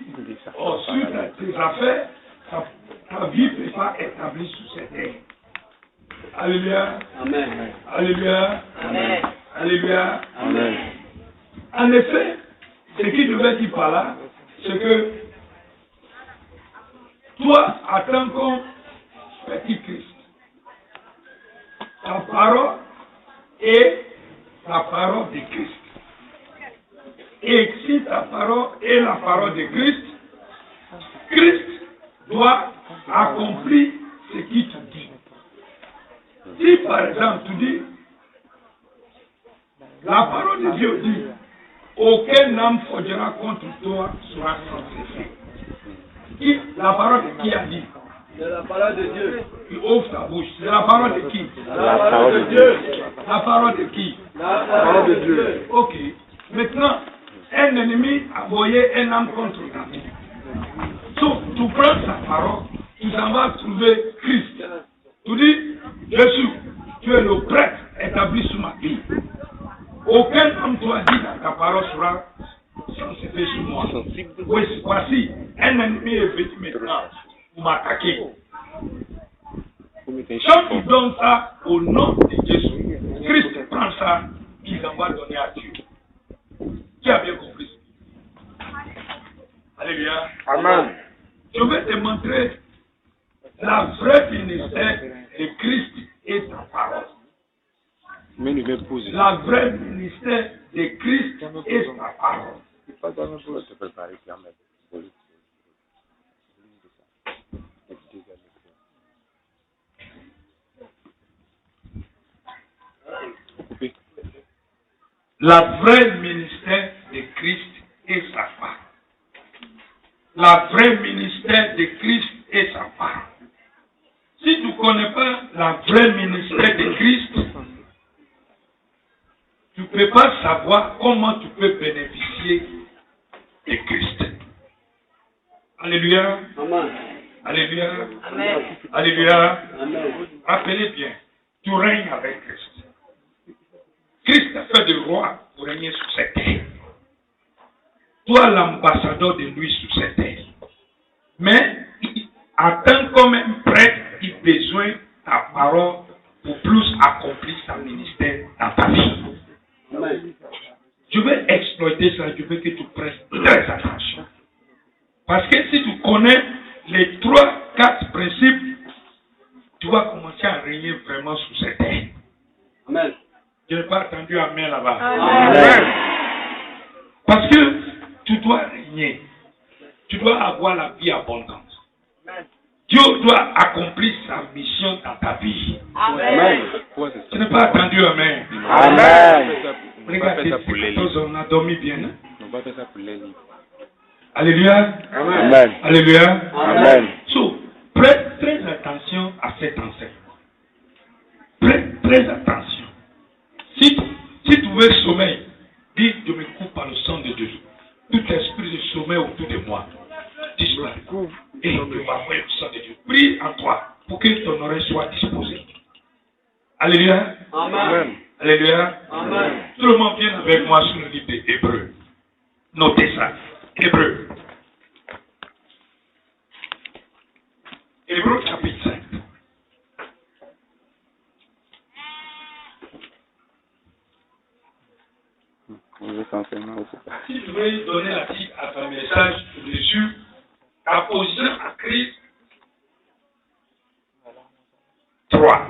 ou sur tes affaires, ta vie ne peut pas établir sur cette terre. Alléluia. Amen. Alléluia. Amen. Alléluia. Amen. En effet, ce qu'il devait dire par là, c'est que toi, en tant que petit Christ, ta parole est la parole de Christ. Et si ta parole est la parole de Christ, Christ doit accomplir ce qu'il te dit. Si par exemple tu dis, la parole de Dieu dit, aucun homme forgera contre toi sera sans effet. La parole de qui a dit? C'est la parole de Dieu. Il ouvre sa bouche. C'est la parole de qui? La parole de Dieu. La parole de qui? La parole de Dieu. Ok. Maintenant, un ennemi a envoyé un homme contre ta vie. Donc, tu prends sa parole, tu s'en vas trouver Christ. Tu dis, Jésus, tu es le prêtre établi sur ma vie. Aucun homme t'a dit dans ta parole sera sans effet sur moi. Voici, un ennemi est venu maintenant pour m'attaquer. Quand tu donnes ça au nom de Jésus, Christ prend ça, il en va donner à Dieu. Qui a bien compris? Alléluia. Amen. Je vais te montrer la vraie ministère de Christ et sa parole. La vraie ministère de Christ et sa parole. La vraie ministère de Christ et sa parole. La vraie ministère de Christ et sa parole. Si tu ne connais pas la vraie ministère de Christ, tu ne peux pas savoir comment tu peux bénéficier de Christ. Alléluia. Amen. Alléluia. Amen. Alléluia. Amen. Rappelez bien, tu règnes avec Christ. Christ a fait de roi pour régner sur cette terre. Toi, l'ambassadeur de lui sur cette terre. Mais, en tant qu'homme prêtre, il a besoin de ta parole pour plus accomplir sa ministère dans ta vie. Amen. Je vais exploiter ça, je veux que tu prestes très attention. Parce que si tu connais les 3-4 principes, tu vas commencer à régner vraiment sur cette terre. Amen. Je n'ai pas entendu Amen là-bas. Amen. Parce que tu dois régner. Tu dois avoir la vie abondante. Dieu doit accomplir sa mission dans ta vie. Amen. Tu n'as pas entendu Amen. Amen. Regardez, on a dormi bien. Hein? On va faire ça pour les livres. Alléluia. Amen. Alléluia. Amen. So, prête très attention à cet enseignement. Prête très attention. Si tu veux sommeil, dis je me coupe par le sang de Jésus. Tout esprit de sommeil autour de moi disparaît. Et je vais envoyer le sang de Dieu. Prie en toi pour que ton oreille soit disposée. Alléluia. Amen. Alléluia. Amen. Tout le monde vient avec moi sur le livre des Hébreux. Notez ça. Hébreux. Hébreux chapitre 5. Si tu veux donner la vie à ton message dessus, ta position à Christ, 3.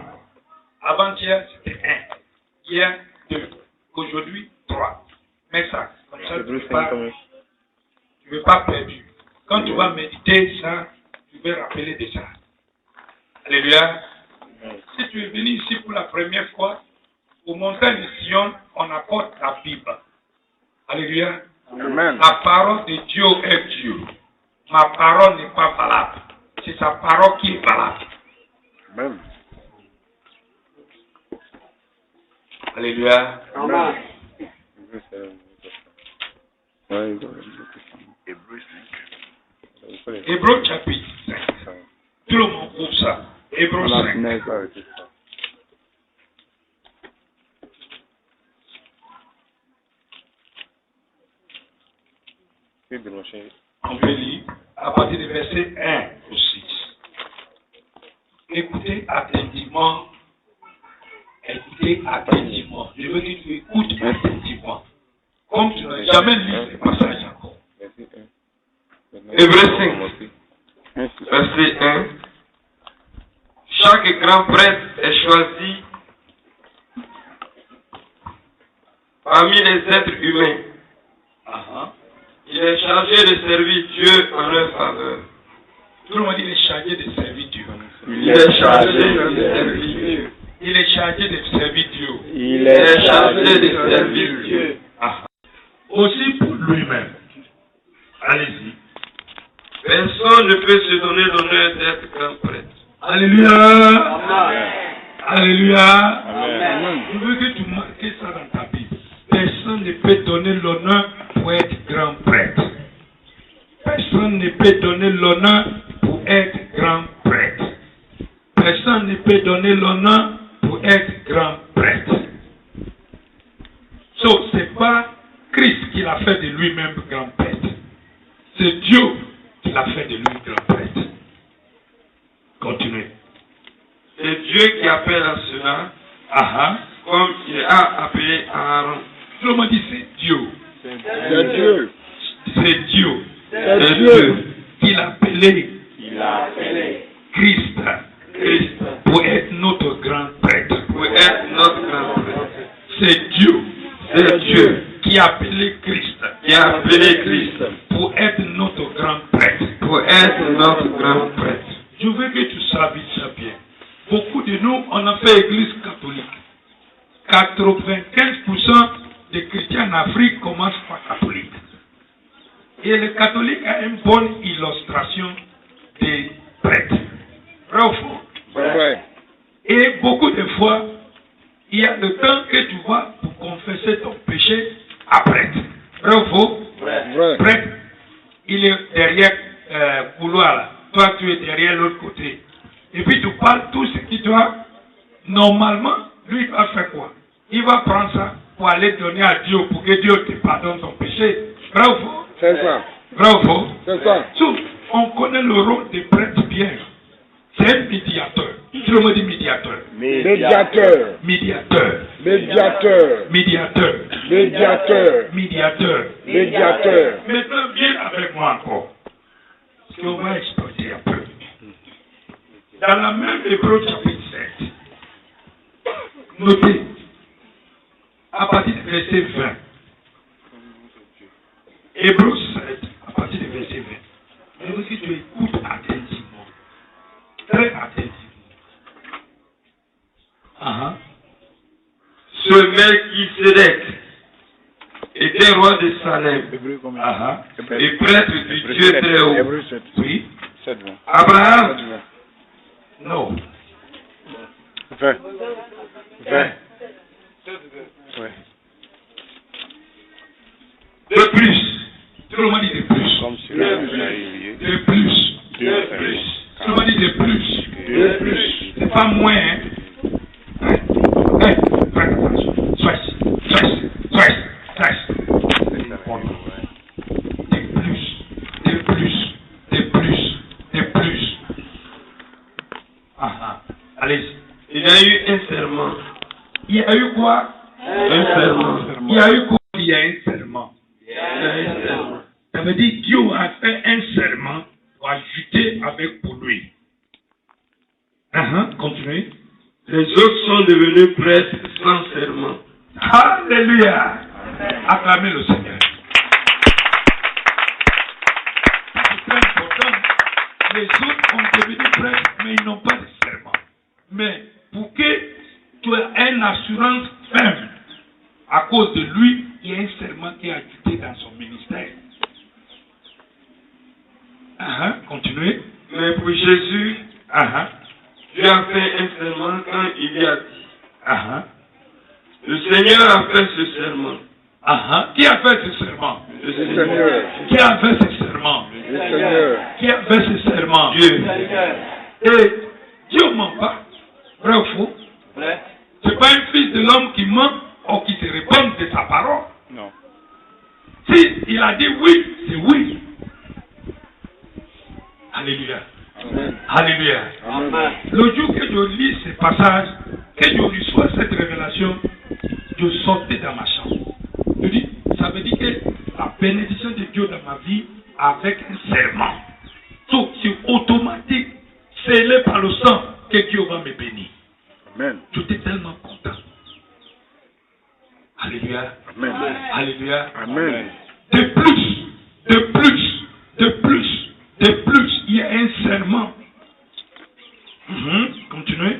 Avant-hier, c'était 1. Hier, 2. Aujourd'hui, 3. Mets ça. Comme ça, tu ne veux pas perdre. Quand tu vas méditer ça, tu vas rappeler de ça. Alléluia. Si tu es venu ici pour la première fois, au montagne de Sion, on apporte la Bible. Alléluia. Amen. La parole de Dieu est Dieu. Ma parole n'est pas valable. C'est sa parole qui est valable. Amen. Alléluia. Amen. Hébreux chapitre 5. Tout le monde trouve ça. Hébreux 5. On peut lire à partir du verset 1 au 6. Écoutez attentivement. Écoutez attentivement. Je veux que tu écoutes attentivement. Comme tu n'as jamais lu ce passage encore. Hébreux 5, verset 1. Chaque grand prêtre est choisi parmi les êtres humains. Il est chargé de servir Dieu en leur faveur. Tout le monde dit il est chargé de servir Dieu. Il est chargé de servir Dieu. Il est chargé de servir Dieu. Il est chargé de servir Dieu. Aussi pour lui-même. Allez-y. Personne ne peut se donner l'honneur d'être grand prêtre. Alléluia. Alléluia. Amen. Je veux que tu marques ça dans ta Bible. Personne ne peut donner l'honneur pour être grand prêtre. Personne ne peut donner l'honneur pour être grand prêtre. Personne ne peut donner l'honneur pour être grand prêtre. So, c'est pas Christ qui l'a fait de lui-même grand prêtre. C'est Dieu qui l'a fait de lui grand prêtre. Continuez. C'est Dieu qui appelle à cela, comme il a appelé Aaron. Tout le monde dit c'est Dieu. C'est Dieu. C'est Dieu. C'est Dieu qui l'a appelé qui l'a appelé Christ Christ pour être notre grand prêtre. pour être notre grand prêtre. C'est Dieu. C'est Dieu qui a appelé Christ qui a appelé Christ pour être notre grand prêtre. pour être notre grand prêtre. Je veux que tu saches ça bien. Beaucoup de nous, on a fait église catholique. 95% des chrétiens en Afrique commencent par catholique. Et le catholique a une bonne illustration des prêtres. Vrai ou faux? Ouais. Et beaucoup de fois, il y a le temps que tu vas pour confesser ton péché à prêtre. Vrai ou faux? Vrai. Prêtre, il est derrière couloir là. Toi, tu es derrière l'autre côté. Et puis tu parles tout ce qui doit. Normalement, lui, il va faire quoi? Il va prendre ça pour aller donner à Dieu pour que Dieu te pardonne ton péché. Vrai ou faux? C'est ça. Vrai ou faux? C'est ça. So, on connaît le rôle des prêtres bien. C'est un médiateur. Tout le monde dit médiateur. Médiateur. Médiateur. Médiateur. Médiateur. Médiateur. Médiateur. Médiateur. Maintenant, viens avec moi encore. Parce qu'on va exploiter un peu. Dans la même Hébreux chapitre 7, notez, à partir du verset 20. Hébreux 7, à partir du verset 20. Je veux que tu écoutes attentivement. Très attentivement. Ce Melchisédek était roi de Salem et prêtre du Dieu très haut. Oui. Abraham, Non. 20. De plus. Tout le monde dit de plus. De plus. De plus. Tout le monde dit de plus. De plus. C'est pas moins, hein. Faites attention. Sois. De plus. Allez-y. il a eu un serment. Il y a eu quoi? Un serment. Il y a eu quoi? Il y a un serment. Il y a eu un serment. Ça veut dire Dieu a fait un serment pour ajouter avec pour lui. Continuez. Les autres sont devenus prêtres sans serment. Alléluia. Acclamez le Seigneur. C'est très important. Les autres ont devenu prêtres, mais ils n'ont pas de serment. Mais pour que tu aies une assurance ferme, à cause de lui, il y a un serment qui est ajouté dans son ministère. Continuez. Mais pour Jésus, Dieu a fait un serment quand il lui a dit. Le Seigneur a fait ce serment. Qui a fait ce serment? Le Seigneur. Qui a fait ce serment? Le Seigneur. Qui a fait ce serment? Dieu. Et Dieu ne ment pas. Vrai ou faux? Vrai. C'est pas un fils de l'homme qui ment ou qui te répond de sa parole. Non. Si il a dit oui, c'est oui. Alléluia. Amen. Alléluia. Amen. Le jour que je lis ce passage, que je reçois cette révélation, je sortais dans ma chambre. Je dis, ça veut dire que la bénédiction de Dieu dans ma vie avec un serment. Donc c'est automatique, scellé par le sang que Dieu va me bénir. Amen. J'étais tellement content. Alléluia. Amen. Alléluia. Amen. De plus, de plus, de plus, de plus, il y a un serment. Continuez.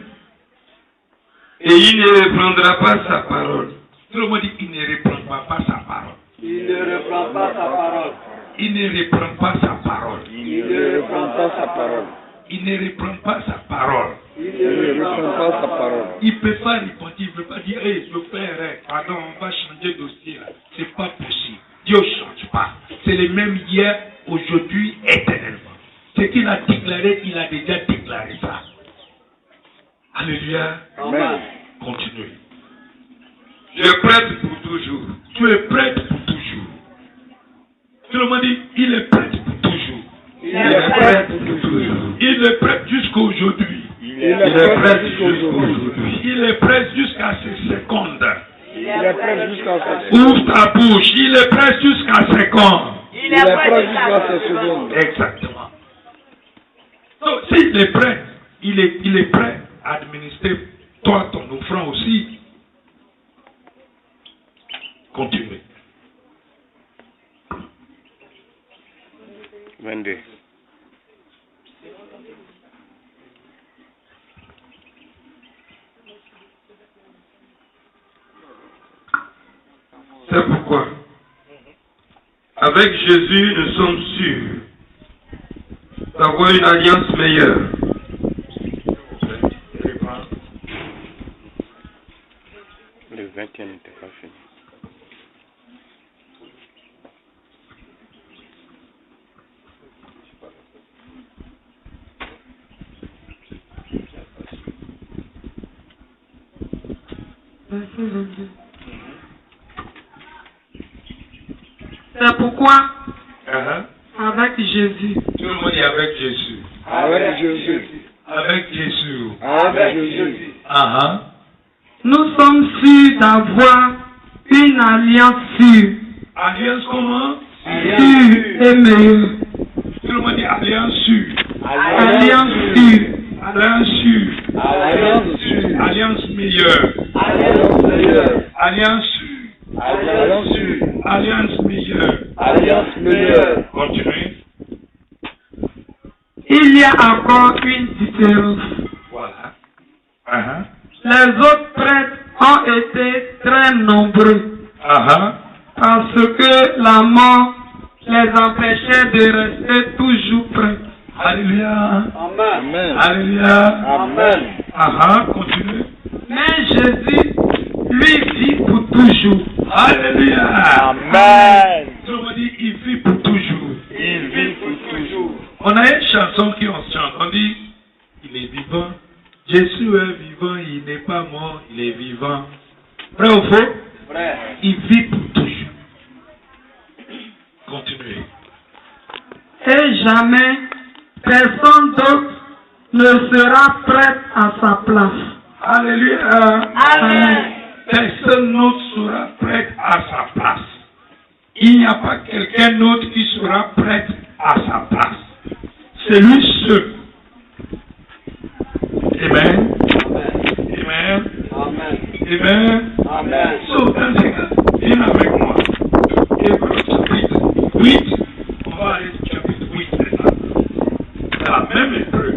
Et il ne reprendra pas sa parole. Tout le monde dit qu'il ne reprendra pas sa parole. Il ne reprend pas sa parole. Il ne reprend pas sa parole. Il ne reprend pas sa parole. Il ne reprend pas sa parole. Il ne reprend pas sa parole. Il ne peut pas répondre, il ne peut pas dire, hey, je fais un rêve, pardon, on va changer de dossier là. C'est pas possible. Dieu ne change pas. C'est le même hier, aujourd'hui, éternellement. Ce qu'il a déclaré, il a déjà déclaré ça. Alléluia. Amen. Continuez. Je prête pour toujours. Tu es prête pour toujours. Tout le monde dit, il est prêt pour toujours. Il est prêt pour toujours. Il est prêt jusqu'à aujourd'hui. Il est prêt jusqu'à aujourd'hui. Il est prêt jusqu'à ces secondes. Il est prêt jusqu'à ce Ouvre ta bouche. Il est prêt jusqu'à ces secondes. Il est prêt jusqu'à ce secondes. Exactement. Donc, s'il est prêt, il est prêt à administrer toi, ton offrande aussi. Continuez. 22. C'est pourquoi, avec Jésus, nous sommes sûrs d'avoir une alliance meilleure. Le 21 n'était pas fini. Verset 22. C'est pourquoi, avec Jésus, Tout le monde est avec Jésus. Avec Jésus. Avec Jésus. Avec Jésus. nous sommes sûrs d'avoir une alliance sûre, Alliance comment? sûre et meilleure. Tout le monde dit alliance sûre. Alliance sûre, Alliance sûre. Alliance sûre. Alliance meilleure. Alliance meilleure. Alliance sûre. Alliance sûre. Alliance meilleure. Alliance meilleure. Continuez. il y a encore une différence. Voilà. Les autres prêtres ont été très nombreux parce que la mort les empêchait de rester toujours prêts. Alléluia. Amen. Alléluia. Amen. Continue. Mais Jésus, lui, vit pour toujours. Alléluia. Amen. Tout le monde dit, il vit pour toujours. Il vit pour toujours. On a une chanson qui on chante. On dit, il est vivant. Jésus est vivant. Il n'est pas mort. Il est vivant. Vrai ou faux? Vrai. Il vit pour toujours. Continuez. Et jamais personne d'autre ne sera prêt à sa place. Alléluia. Amen. Personne d'autre sera prêt à sa place. Il n'y a pas quelqu'un d'autre qui sera prêt à sa place. C'est lui seul. Amen. Amen. Amen. Amen. Amen. So, dans ces cas, viens avec moi. Hébreux chapitre 8. On va aller au chapitre 8 maintenant. C'est la même Hébreu.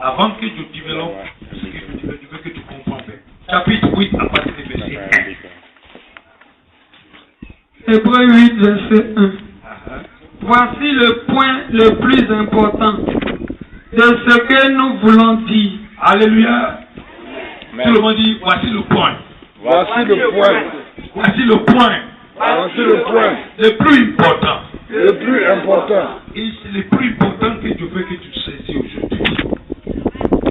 Avant que je développe ce que je veux que tu comprennes. Chapitre 8 à partir du verset 1. Hébreux 8, verset 1. Voici le point le plus important de ce que nous voulons dire. Alléluia. Tout le monde dit, voici le point. Voici le point Voici le point. Voici le point Le plus important. le plus important. Et c'est le plus important que je veux que tu saisis aujourd'hui.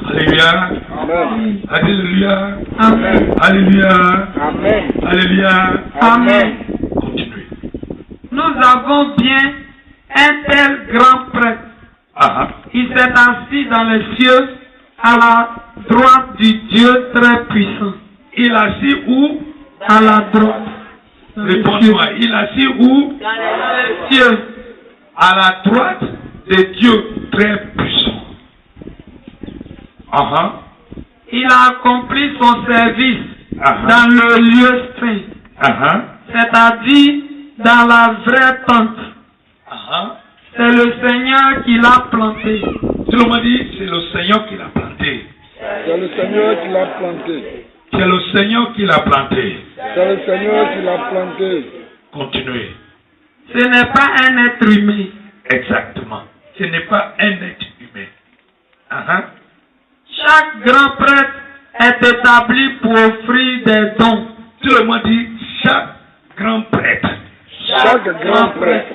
Alléluia. Amen. Alléluia. Amen. Alléluia. Amen. Alléluia. Amen. Continuez. Nous avons bien un tel grand prêtre. Il s'est assis dans les cieux à la droite du Dieu très puissant. Il est assis où? À la droite. Dans les Réponds-moi. Il est assis où? cieux. Cieux. À la droite de Dieu très puissant. Il a accompli son service dans le lieu saint, c'est-à-dire dans la vraie tente. C'est le Seigneur qui l'a planté. Tout le monde dit, c'est le Seigneur qui l'a planté. C'est le Seigneur qui l'a planté. C'est le Seigneur qui l'a planté. C'est le Seigneur qui l'a planté. Continuez. Ce n'est pas un être humain. Exactement. Ce n'est pas un être humain. Chaque grand prêtre est établi pour offrir des dons. Tout le monde dit, chaque grand prêtre. Chaque grand prêtre.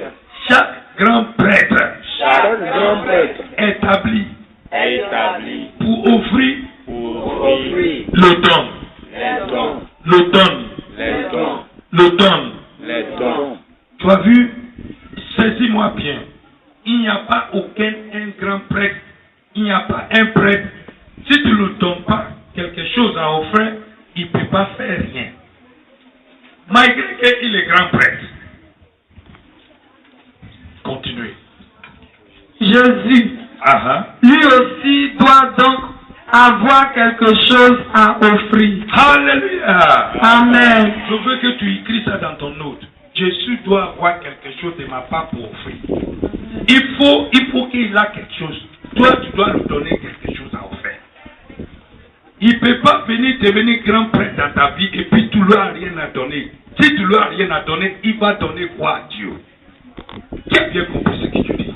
Chaque grand prêtre. Chaque grand prêtre. Établi. Pour offrir Offrir le don. les dons. Le don. Les dons. Le don. Les dons. Tu as vu? Saisis-moi bien. Il n'y a pas aucun un grand prêtre. Il n'y a pas un prêtre. Si tu ne lui donnes pas quelque chose à offrir, il ne peut pas faire rien. Malgré qu'il est grand prêtre. Continuez. Jésus, lui aussi, doit donc avoir quelque chose à offrir. Alléluia. Amen. Je veux que tu écris ça dans ton note. Jésus doit avoir quelque chose de ma part pour offrir. Il faut qu'il ait quelque chose. Toi, tu dois lui donner quelque chose à offrir. Il ne peut pas venir devenir grand prêtre dans ta vie et puis tu ne lui as rien à donner. Si tu ne lui as rien à donner, il va donner quoi à Dieu? Qui a bien compris ce que tu dis?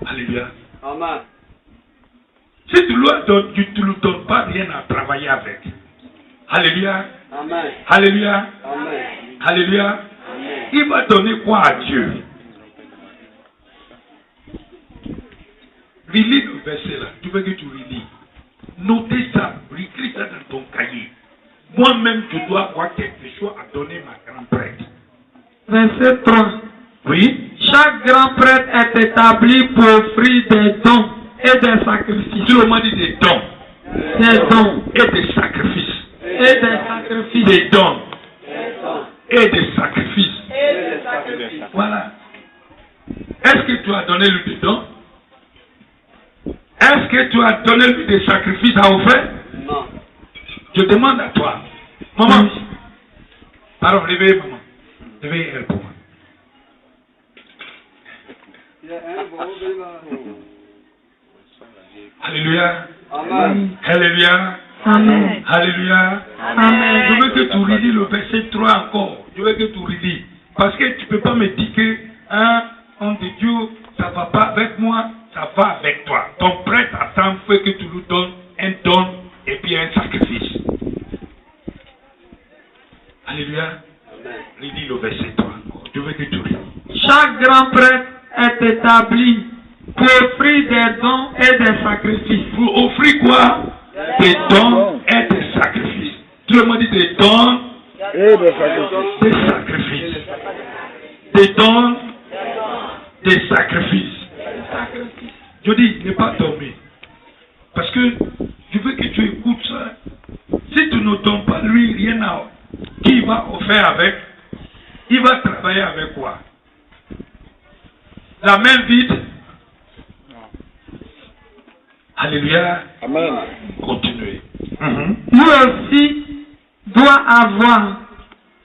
Alléluia. Amen. Si tu ne lui donnes pas rien à travailler avec. Alléluia. Amen. Alléluia. Amen. Alléluia. Amen. Il va donner quoi à Dieu? Relis le verset là. Tu veux que tu relis. Notez ça. Écris ça dans ton cahier. Moi-même, je dois avoir quelque chose à donner ma grande prêtre. Verset 3. Oui. Chaque grand prêtre est établi pour offrir des dons et des sacrifices. Tout le monde dit des dons. Des dons Et des sacrifices. et des sacrifices. Des dons. Et des sacrifices. Voilà. Est-ce que tu as donné lui des dons? Est-ce que tu as donné lui des sacrifices à offrir? Non. Je demande à toi. Maman. Pardon, réveillez maman. Réveillez elle pour moi. Alléluia. Amen. Alléluia. Amen. Alléluia. Amen. Je veux que tu relis le verset 3 encore. Je veux que tu relis. Parce que tu ne peux pas me dire que, homme de Dieu, ça ne va pas avec moi, ça va avec toi. Ton prêtre attend que tu lui donnes un don et puis un sacrifice. Alléluia. Relis le verset 3 encore. Je veux que tu relis. Chaque grand prêtre est établi pour offrir des dons et des sacrifices. Pour offrir quoi? Des dons et des sacrifices. Tout le monde dit des dons Et des sacrifices. des sacrifices. Des dons, des sacrifices. Je dis, ne pas dormir. Parce que je veux que tu écoutes ça. Si tu ne donnes pas lui rien à qui va faire avec, il va travailler avec quoi? La main vide. Alléluia. Amen. Continuez. Lui aussi doit avoir,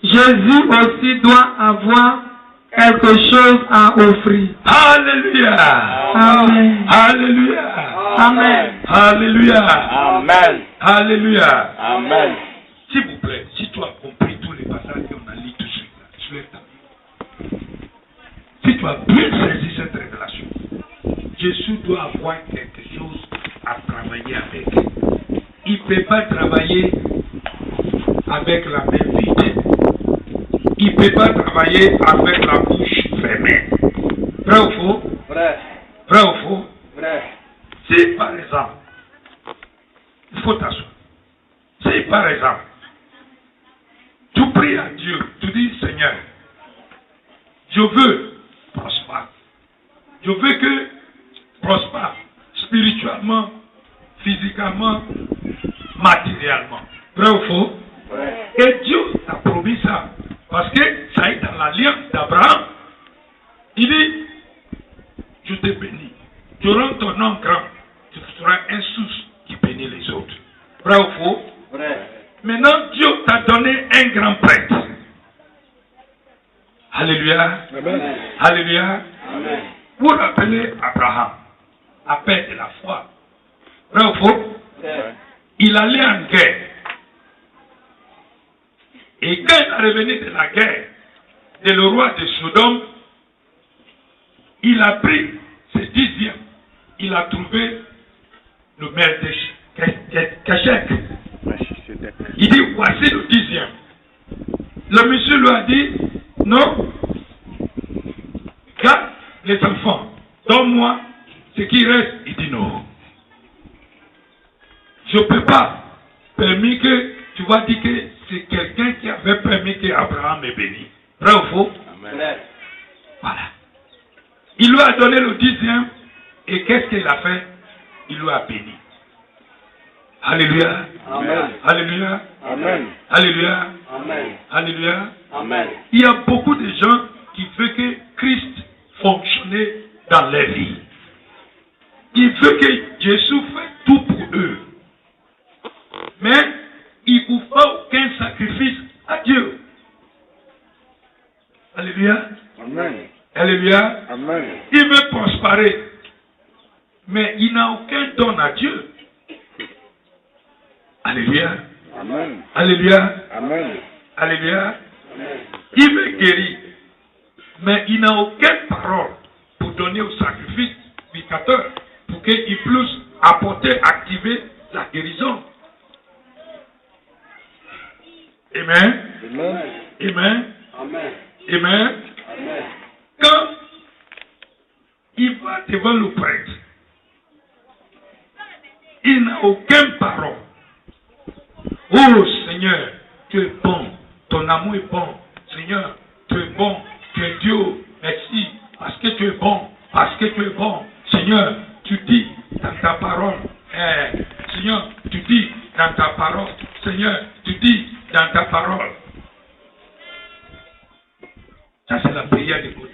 Jésus aussi doit avoir quelque chose à offrir. Alléluia. Amen. Alléluia. Amen. Alléluia. Amen. Alléluia. Amen. S'il vous plaît, si tu as compris tous les passages qu'on a lu tout de suite, soulève ta main. Si tu as bien saisi cette révélation, Jésus doit avoir quelque chose à travailler avec. Il ne peut pas travailler avec la main vide. il ne peut pas travailler avec la bouche fermée. Vrai ou faux? Vrai. Vrai ou faux? Vrai. Si par exemple, il faut t'asseoir. Si par exemple, tu pries à Dieu, tu dis Seigneur, je veux prospérer. Je veux que prospère spirituellement, physiquement, matériellement. Vrai ou faux? Vrai. Et Dieu t'a promis ça. Parce que ça est dans l'alliance d'Abraham. Il dit, je te bénis. Tu rends ton nom grand. Tu seras un source qui bénit les autres. Vrai ou faux? Vrai. Maintenant, Dieu t'a donné un grand prêtre. Alléluia. Amen. Alléluia. Amen. Vous rappelez Abraham, à père de la foi. Vrai ou faux? Vrai. Il allait en guerre. Et quand il est revenu de la guerre, de le roi de Sodome, il a pris ses dixièmes. Il a trouvé le maire de Kachek. Il dit, voici le dixième. Le monsieur lui a dit, non, garde les enfants, donne-moi ce qui reste. Il dit non. Je ne peux pas permettre que tu vas dire que c'est quelqu'un qui avait permis qu'Abraham est béni. Vrai ou faux? Vrai. Voilà. Il lui a donné le dixième et qu'est-ce qu'il a fait? Il lui a béni. Alléluia. Amen. Alléluia. Amen. Alléluia. Amen. Alléluia. Amen. Il y a beaucoup de gens qui veulent que Christ fonctionne dans leur vie. Il veut que Jésus fasse tout pour eux. Mais il ne faut pas aucun sacrifice à Dieu. Alléluia. Amen. Alléluia. Amen. Il veut prospérer. Mais il n'a aucun don à Dieu. Alléluia. Amen. Alléluia. Amen. Alléluia. Il veut guérir. Mais il n'a aucune parole pour donner au sacrifice vicateur pour qu'il puisse apporter, activer la guérison. Amen. Amen. Amen. Amen. Amen. Amen. Quand il va devant le prêtre, il n'a aucune parole. Oh Seigneur, tu es bon, ton amour est bon. Seigneur, tu es bon, tu es Dieu. Merci, parce que tu es bon, parce que tu es bon. Seigneur, tu dis dans ta parole. Seigneur, tu dis dans ta parole. Seigneur, tu dis dans ta parole. Ça, c'est la prière de Dieu.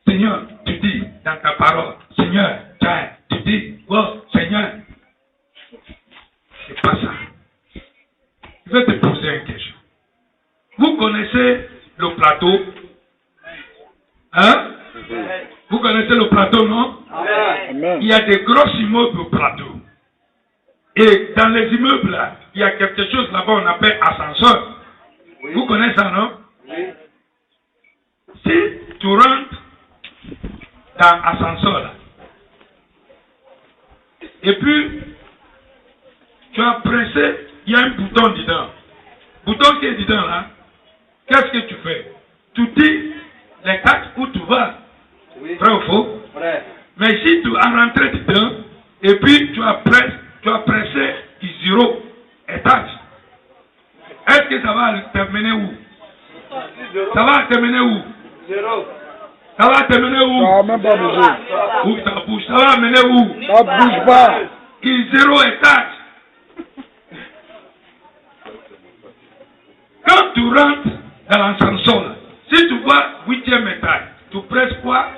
Seigneur, tu dis dans ta parole. Seigneur, tu dis, oh Seigneur. C'est pas ça. Je vais te poser une question. Vous connaissez le plateau? Hein? Vous connaissez le plateau, non? Amen. Il y a des gros immeubles au plateau. Et dans les immeubles, là, il y a quelque chose là-bas on appelle ascenseur. Vous connaissez ça, non? Si tu rentres dans l'ascenseur, là, et puis tu as pressé, il y a un bouton dedans. Bouton qui est dedans là, qu'est-ce que tu fais? Tu dis les quatre où tu vas. Vrai ou faux? Vrai. Mais si tu as rentré dedans, et puis tu as pressé du 0 étage, est-ce que ça va terminer où? Ça va terminer où? Zéro. Ça va terminer où? Ça va même pas bouger. Où ça bouge? Ça va amener où? Ça bouge pas. Il 0 étage. Quand tu rentres dans l'ascenseur, si tu vois 8e étage, tu presses quoi?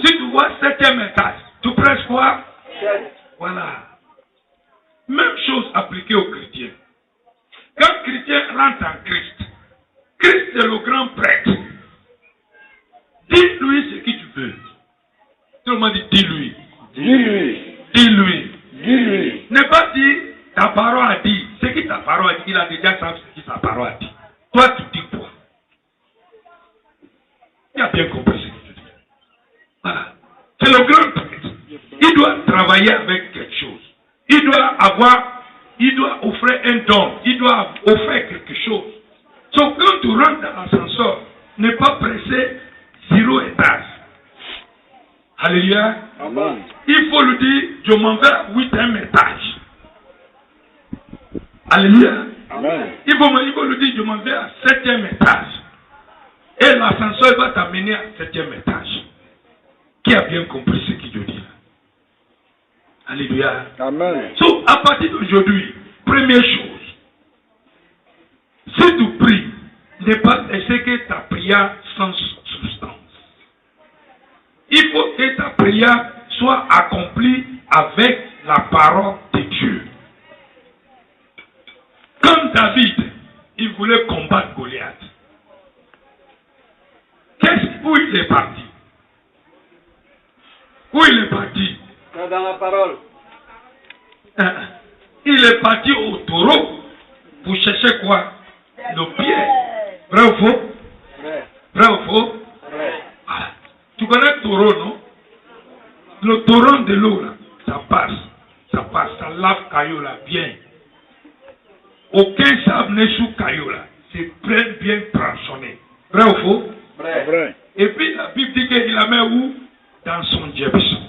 Si tu vois 7e étage, tu presses quoi? Voilà. Même chose appliquée aux chrétiens. Quand le chrétien rentre en Christ, Christ est le grand prêtre. Dis-lui ce que tu veux. Tout le monde dit dis-lui. Dis-lui. Dis-lui. Dis-lui. Ne pas dire ta parole a dit. Ce que ta parole a dit, il a déjà savoir ce que ta parole a dit. Toi, tu dis quoi? Il a bien compris ce que tu dis. Voilà. C'est le grand prêtre. Il doit travailler avec quelque chose. Il doit offrir un don. Il doit offrir quelque chose. Donc, quand tu rentres dans l'ascenseur, n'es pas pressé 0 étage. Alléluia. Amen. Il faut lui dire, je m'en vais à 8e étage. Alléluia. Amen. Il faut lui dire, je m'en vais à 7e étage. Et l'ascenseur va t'amener à 7e étage. Qui a bien compris ce qu'il dit? Alléluia. Amen. So, à partir d'aujourd'hui, première chose, si tu pries, ne pas laisser que ta prière sans substance. Il faut que ta prière soit accomplie avec la parole de Dieu. Comme David, il voulait combattre Goliath. Où il est parti? Où il est parti? Dans la parole. Il est parti au taureau pour chercher quoi? Le pied. Vrai ou faux? Vrai. Vrai ou faux? Vrai. Voilà. Tu connais le taureau, non? Le torrent de l'eau, là, ça passe, ça lave caillou là, bien. Aucun sable n'est sous caillou là, c'est bien tranchonné. Vrai ou faux? Vrai. Vrai. Et puis la Bible dit qu'il la met où? Dans son diapason.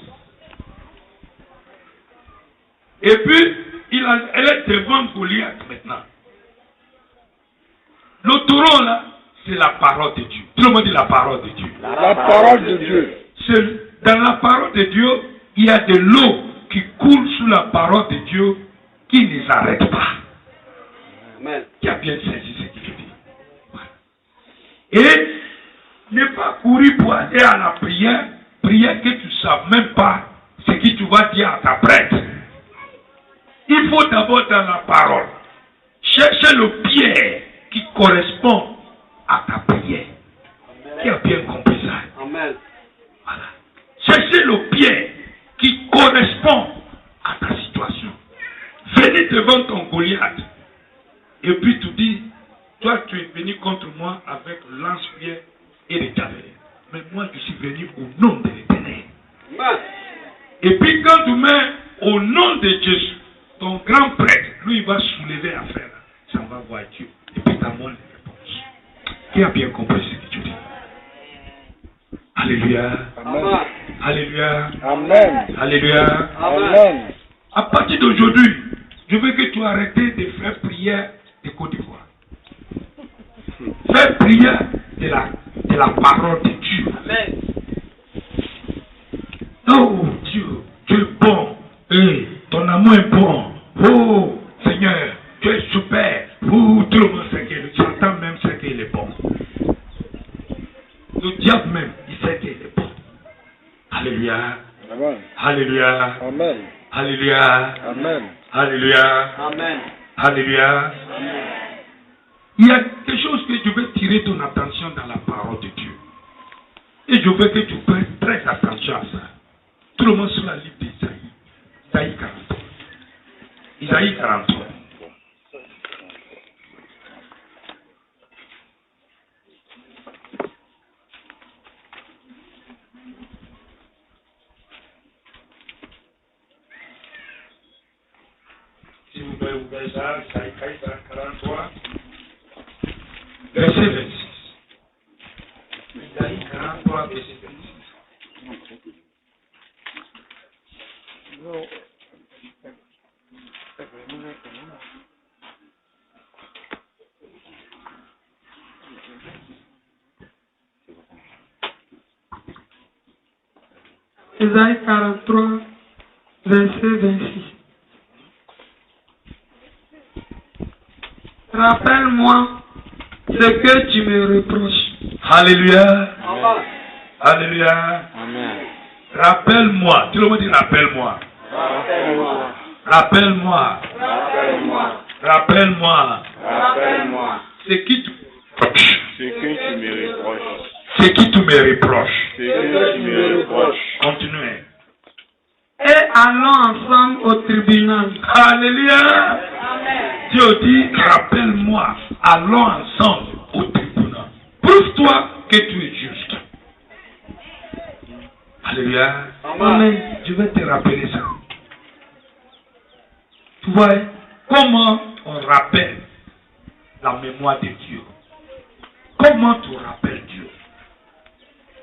Et puis, elle est devant Goliath maintenant. Le taureau là, c'est la parole de Dieu. Tout le monde dit la parole de Dieu. La parole de Dieu. Dans la parole de Dieu, il y a de l'eau qui coule sous la parole de Dieu qui ne s'arrête pas. Amen. Qui a bien saisi ce qu'il dit. Voilà. Et ne pas courir pour aller à la prière que tu ne sais même pas ce que tu vas dire à ta prêtre. Il faut d'abord dans la parole chercher le pierre qui correspond à ta prière. Qui a bien compris ça? Amen. Voilà. Chercher le pierre qui correspond à ta situation. Venez devant ton Goliath. Et puis tu dis, toi tu es venu contre moi avec lance-pierre et les javelins. Mais moi je suis venu au nom de l'Éternel. Amen. Et puis quand tu mets au nom de Jésus, ton grand prêtre, lui il va soulever l'affaire. Ça va voir Dieu. Et puis tu as mon réponse. Qui a bien compris ce que tu dis? Alléluia. Amen. Alléluia. Amen. Alléluia. Amen. À partir d'aujourd'hui, je veux que tu arrêtes de faire prière de Côte d'Ivoire. Fais prière de la parole de Dieu. Amen. Oh Dieu, tu es bon. Et ton amour est bon. Oh Seigneur, tu es super. Oh, tout le monde sait qu'il est bon. Satan même sait qu'il est bon. Le diable même, il sait qu'il est bon. Alléluia. Amen. Alléluia. Amen. Alléluia. Amen. Alléluia. Amen. Alléluia. Il y a quelque chose que je veux tirer ton attention dans la parole de Dieu. Et je veux que tu prennes très attention à ça. Tout le monde sur la livre d'Isaïe. Isaïe 43. Isaïe 43. Si vous pouvez ouvrir ça, Isaïe 43, verset 26. Isaïe 43, verset 26. Isaïe 43, verset 26. Rappelle-moi ce que tu me reproches. Alléluia. Amen. Alléluia. Amen. Rappelle-moi. Tout le monde dit rappelle-moi. Rappelle-moi. Rappelle-moi. Rappelle-moi. Rappelle-moi. Rappelle-moi. Ce qui tu Ce que tu me reproches. ce qui tu me reproches. Ce que tu me reproches. Continuez. Et allons ensemble au tribunal. Alléluia. Dieu dit, rappelle-moi, allons ensemble au tribunal. Prouve-toi que tu es juste. Alléluia. Amen. Je vais te rappeler ça. Tu vois comment on rappelle la mémoire de Dieu. Comment tu rappelles Dieu?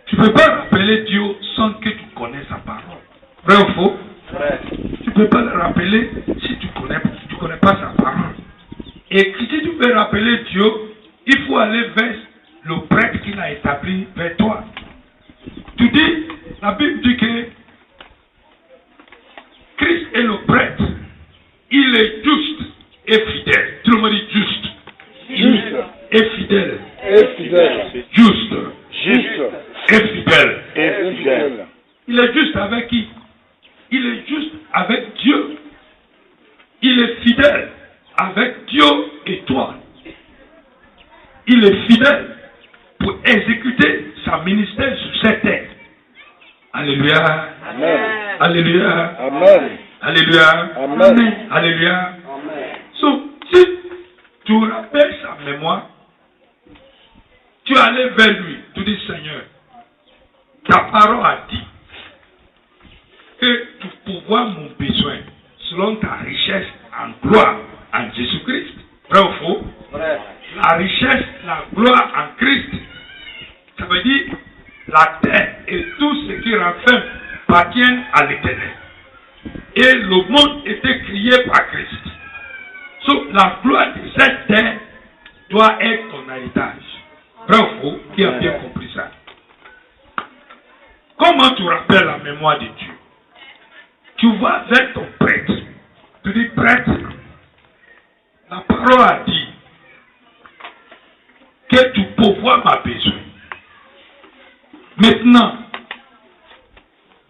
Tu ne peux pas rappeler Dieu sans que tu connaisses sa parole. Vrai ou faux? Vrai. Tu ne peux pas le rappeler si tu ne connais pas sa parole. Et si tu veux rappeler Dieu, il faut aller vers le prêtre qu'il a établi vers toi. Tu dis, la Bible dit que Christ est le prêtre. Il est juste et fidèle. Tout le monde dit juste. Juste. Et fidèle. Et fidèle. Juste. Juste. Et fidèle. Et fidèle. Il est juste avec qui? Il est juste avec Dieu. Il est fidèle avec Dieu et toi. Il est fidèle pour exécuter sa ministère sur cette terre. Alléluia. Amen. Alléluia. Amen. Alléluia. Amen. Alléluia. So, si tu rappelles sa mémoire, tu allais vers lui, tu dis Seigneur, ta parole a dit que tu pourvois mon besoin selon ta richesse en gloire en Jésus-Christ. Vrai ou faux? Vrai. La richesse, la gloire en Christ, ça veut dire la terre et tout ce qui renferme appartiennent à l'Éternel. Et le monde était créé par Christ. So, la gloire de cette terre doit être ton héritage. Vrai ou faux? Qui a bien compris ça? Comment tu rappelles la mémoire de Dieu? Tu vas vers ton prêtre. Tu dis, prêtre, la parole a dit que tu pourvois ma besoin. Maintenant,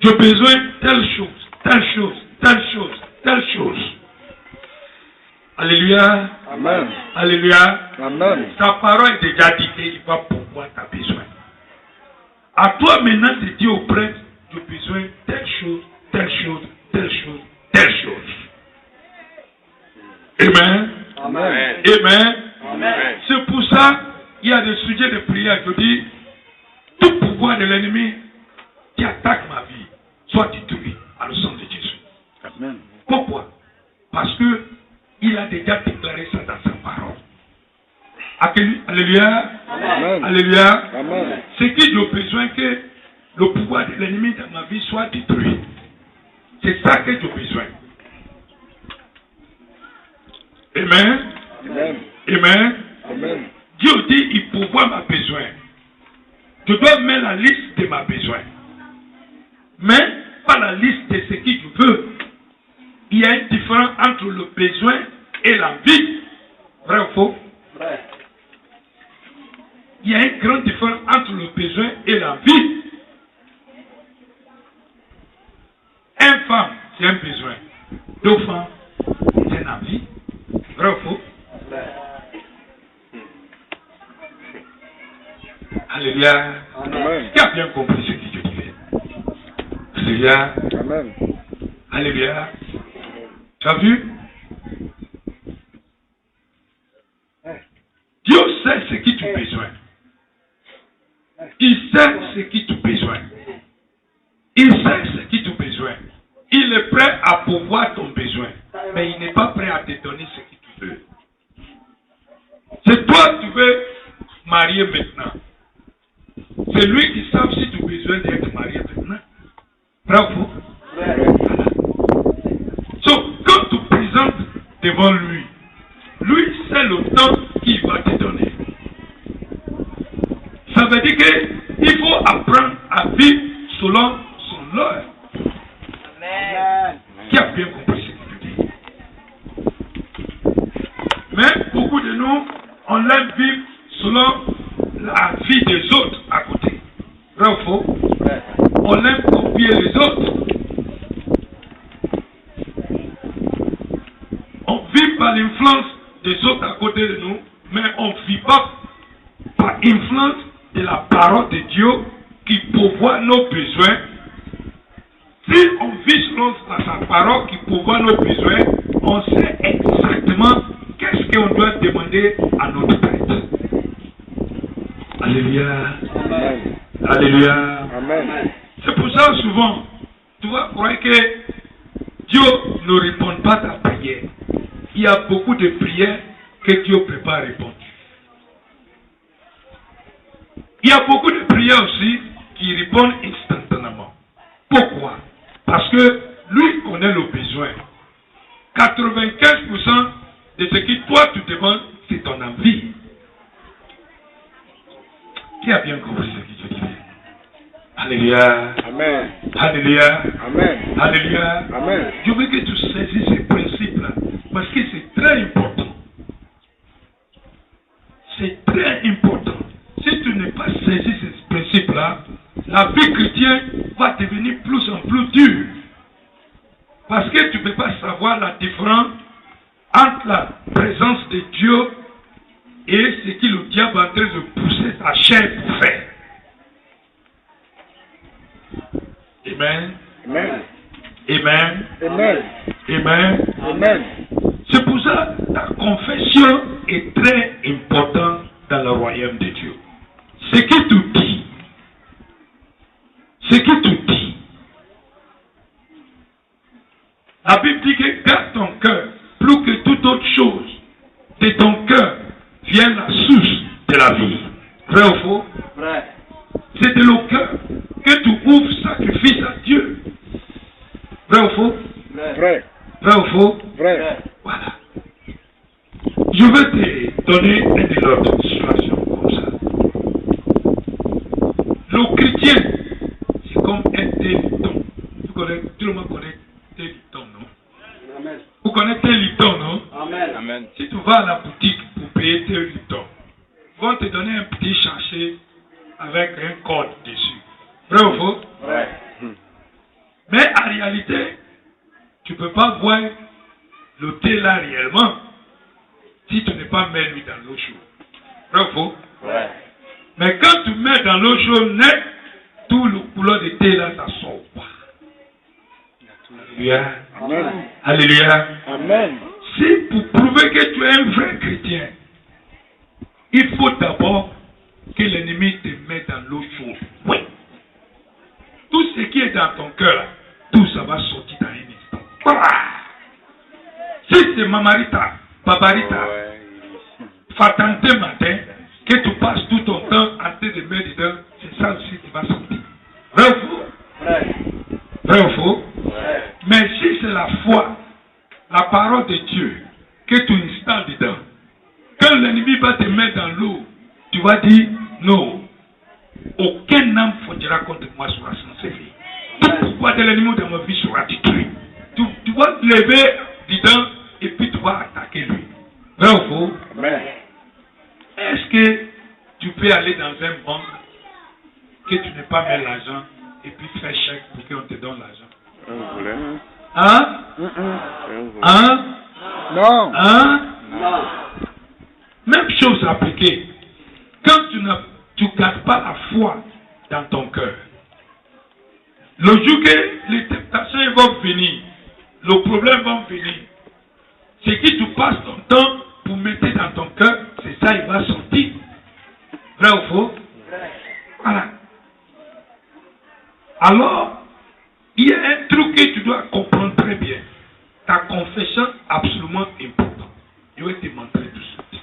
j'ai besoin de telle chose, telle chose, telle chose, telle chose. Alléluia. Amen. Alléluia. Amen. Ta parole est déjà dit qu'il va pourvoir ta besoin. À toi maintenant de dire au prêtre, j'ai besoin de telle chose, telle chose, telle chose, telle chose. Amen. Amen. Amen. Amen. C'est pour ça il y a des sujets de prière. Je dis, tout pouvoir de l'ennemi qui attaque ma vie soit détruit à le sang de Jésus. Amen. Pourquoi? Parce que il a déjà déclaré ça dans sa parole. Alléluia. Amen. Alléluia. Amen. C'est qu'il a besoin que le pouvoir de l'ennemi dans ma vie soit détruit. C'est ça que j'ai besoin. Amen. Amen. Amen. Amen. Dieu dit, il pourvoit ma besoin. Je dois mettre la liste de ma besoin. Mais pas la liste de ce que je veux. Il y a une différence entre le besoin et l'envie. Vrai ou faux? Vrai. Il y a une grande différence entre le besoin et l'envie. Une femme, c'est un besoin. Deux femmes, c'est une envie. Vrai ou faux? Vrai. Alléluia. Amen. Qui a bien compris ce que Dieu disait? Alléluia. Amen. Alléluia. Tu as vu? Dieu sait ce qui tu as besoin. Il sait ce qui tu as besoin. Il sait ce qui tu as besoin. Il est prêt à pourvoir ton besoin. Mais il n'est pas prêt à te donner ce que tu veux. C'est toi qui veux marier maintenant. C'est lui qui sait si tu as besoin d'être marié maintenant. Bravo. So, quand tu présentes devant lui, lui sait le temps qu'il va te donner. Ça veut dire qu'il faut apprendre à vivre selon son heure. Amen. Qui a bien compris ce que tu dis? Mais beaucoup de nous, on aime vivre selon la vie des autres à côté. Vrai ou faux? On aime copier les autres. On vit par l'influence des autres à côté de nous, mais on ne vit pas par influence de la parole de Dieu qui pourvoit nos besoins. Si on vit selon sa parole qui pourvoit nos besoins, on sait exactement qu'est-ce qu'on doit demander à notre prêtre. Alléluia. Amen. Alléluia. Amen. C'est pour ça souvent, tu vas croire que Dieu ne répond pas à ta prière. Il y a beaucoup de prières que Dieu ne peut pas répondre. y a beaucoup de prières aussi qui répondent instantanément. Pourquoi? Parce que lui connaît le besoin. 95% de ce que toi tu demandes, c'est ton envie. Qui a bien compris ce que je dis? Alléluia. Amen. Alléluia. Amen. Alléluia. Amen. Je veux que tu saisisses ces principes-là. Parce que c'est très important. C'est très important. Si tu n'es pas saisi ces principes-là, la vie chrétienne va devenir plus en plus dure. Parce que tu ne peux pas savoir la différence entre la présence de Dieu et ce que le diable est en train de pousser sa chair pour faire. Amen. Amen. Amen. Amen. Amen. Amen. C'est pour ça que ta confession est très importante dans le royaume de Dieu. Ce que tu dis, la Bible dit que garde ton cœur plus que toute autre chose. De ton cœur vient la source de la vie. Vrai ou faux? Vrai. C'est de le cœur que tu ouvres sacrifice à Dieu. Vrai ou faux? Vrai. Vrai ou faux? Vrai. Voilà. Je vais te donner une autre situation comme ça. Le chrétien, c'est comme un thé-lipton. Tout le monde connaît thé-lipton, non? Amen. Vous connaissez thé-lipton, non? Amen. Amen. Si tu vas à la boutique pour payer thé-lipton, ils vont te donner un petit sachet avec un code dessus. Vrai ou faux? Vrai. Mais en réalité, tu ne peux pas boire le thé là réellement si tu n'es pas mis lui dans l'eau chaude. Vrai ou faux? Vrai. Mais quand tu mets dans l'eau chaude net, tout le couleur de thé là, ça sort pas. Alléluia. Amen. Alléluia. Amen. Si pour prouver que tu es un vrai chrétien, il faut d'abord que l'ennemi te mette dans l'eau chaude. Oui. Tout ce qui est dans ton cœur, tout ça va sortir dans un instant. Voilà. Si c'est Mamarita, Babarita, Fatante matin, que tu passes tout ton temps en train de mettre dedans, c'est ça aussi qui va sortir. Vrai ou faux? Vrai. Vrai ou faux? Vrai. Mais si c'est la foi, la parole de Dieu, que tu installes dedans, quand l'ennemi va te mettre dans l'eau, tu vas dire non. Aucun âme faudra contre moi sera censé vivre. Tout pouvoir de l'ennemi dans ma vie sera détruit. Tu vas te lever dedans et puis tu vas attaquer lui. Vrai ou faux? Amen. Est-ce que tu peux aller dans un banque que tu n'es pas mis l'argent et puis faire chèque pour qu'on te donne l'argent? Hein? Hein? Non. Hein? Non. Même chose appliquée. Quand tu ne gardes pas la foi dans ton cœur, le jour que les tentations vont venir, le problème va venir, c'est que tu passes ton temps pour mettre dans ton cœur, c'est ça, il va sortir. Vrai ou faux? Voilà. Alors, il y a un truc que tu dois comprendre très bien. Ta confession est absolument importante. Je vais te montrer tout de suite.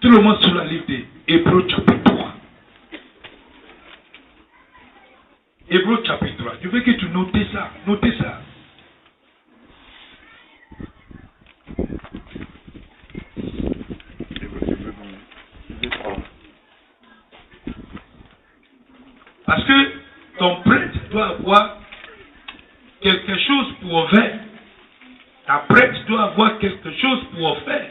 Tout le monde sur la livre des Hébreux chapitre 3. Hébreux chapitre 3. Je veux que tu notes ça. Notez ça. Parce que ton prêtre doit avoir quelque chose pour offrir. Ta prêtre doit avoir quelque chose pour offrir.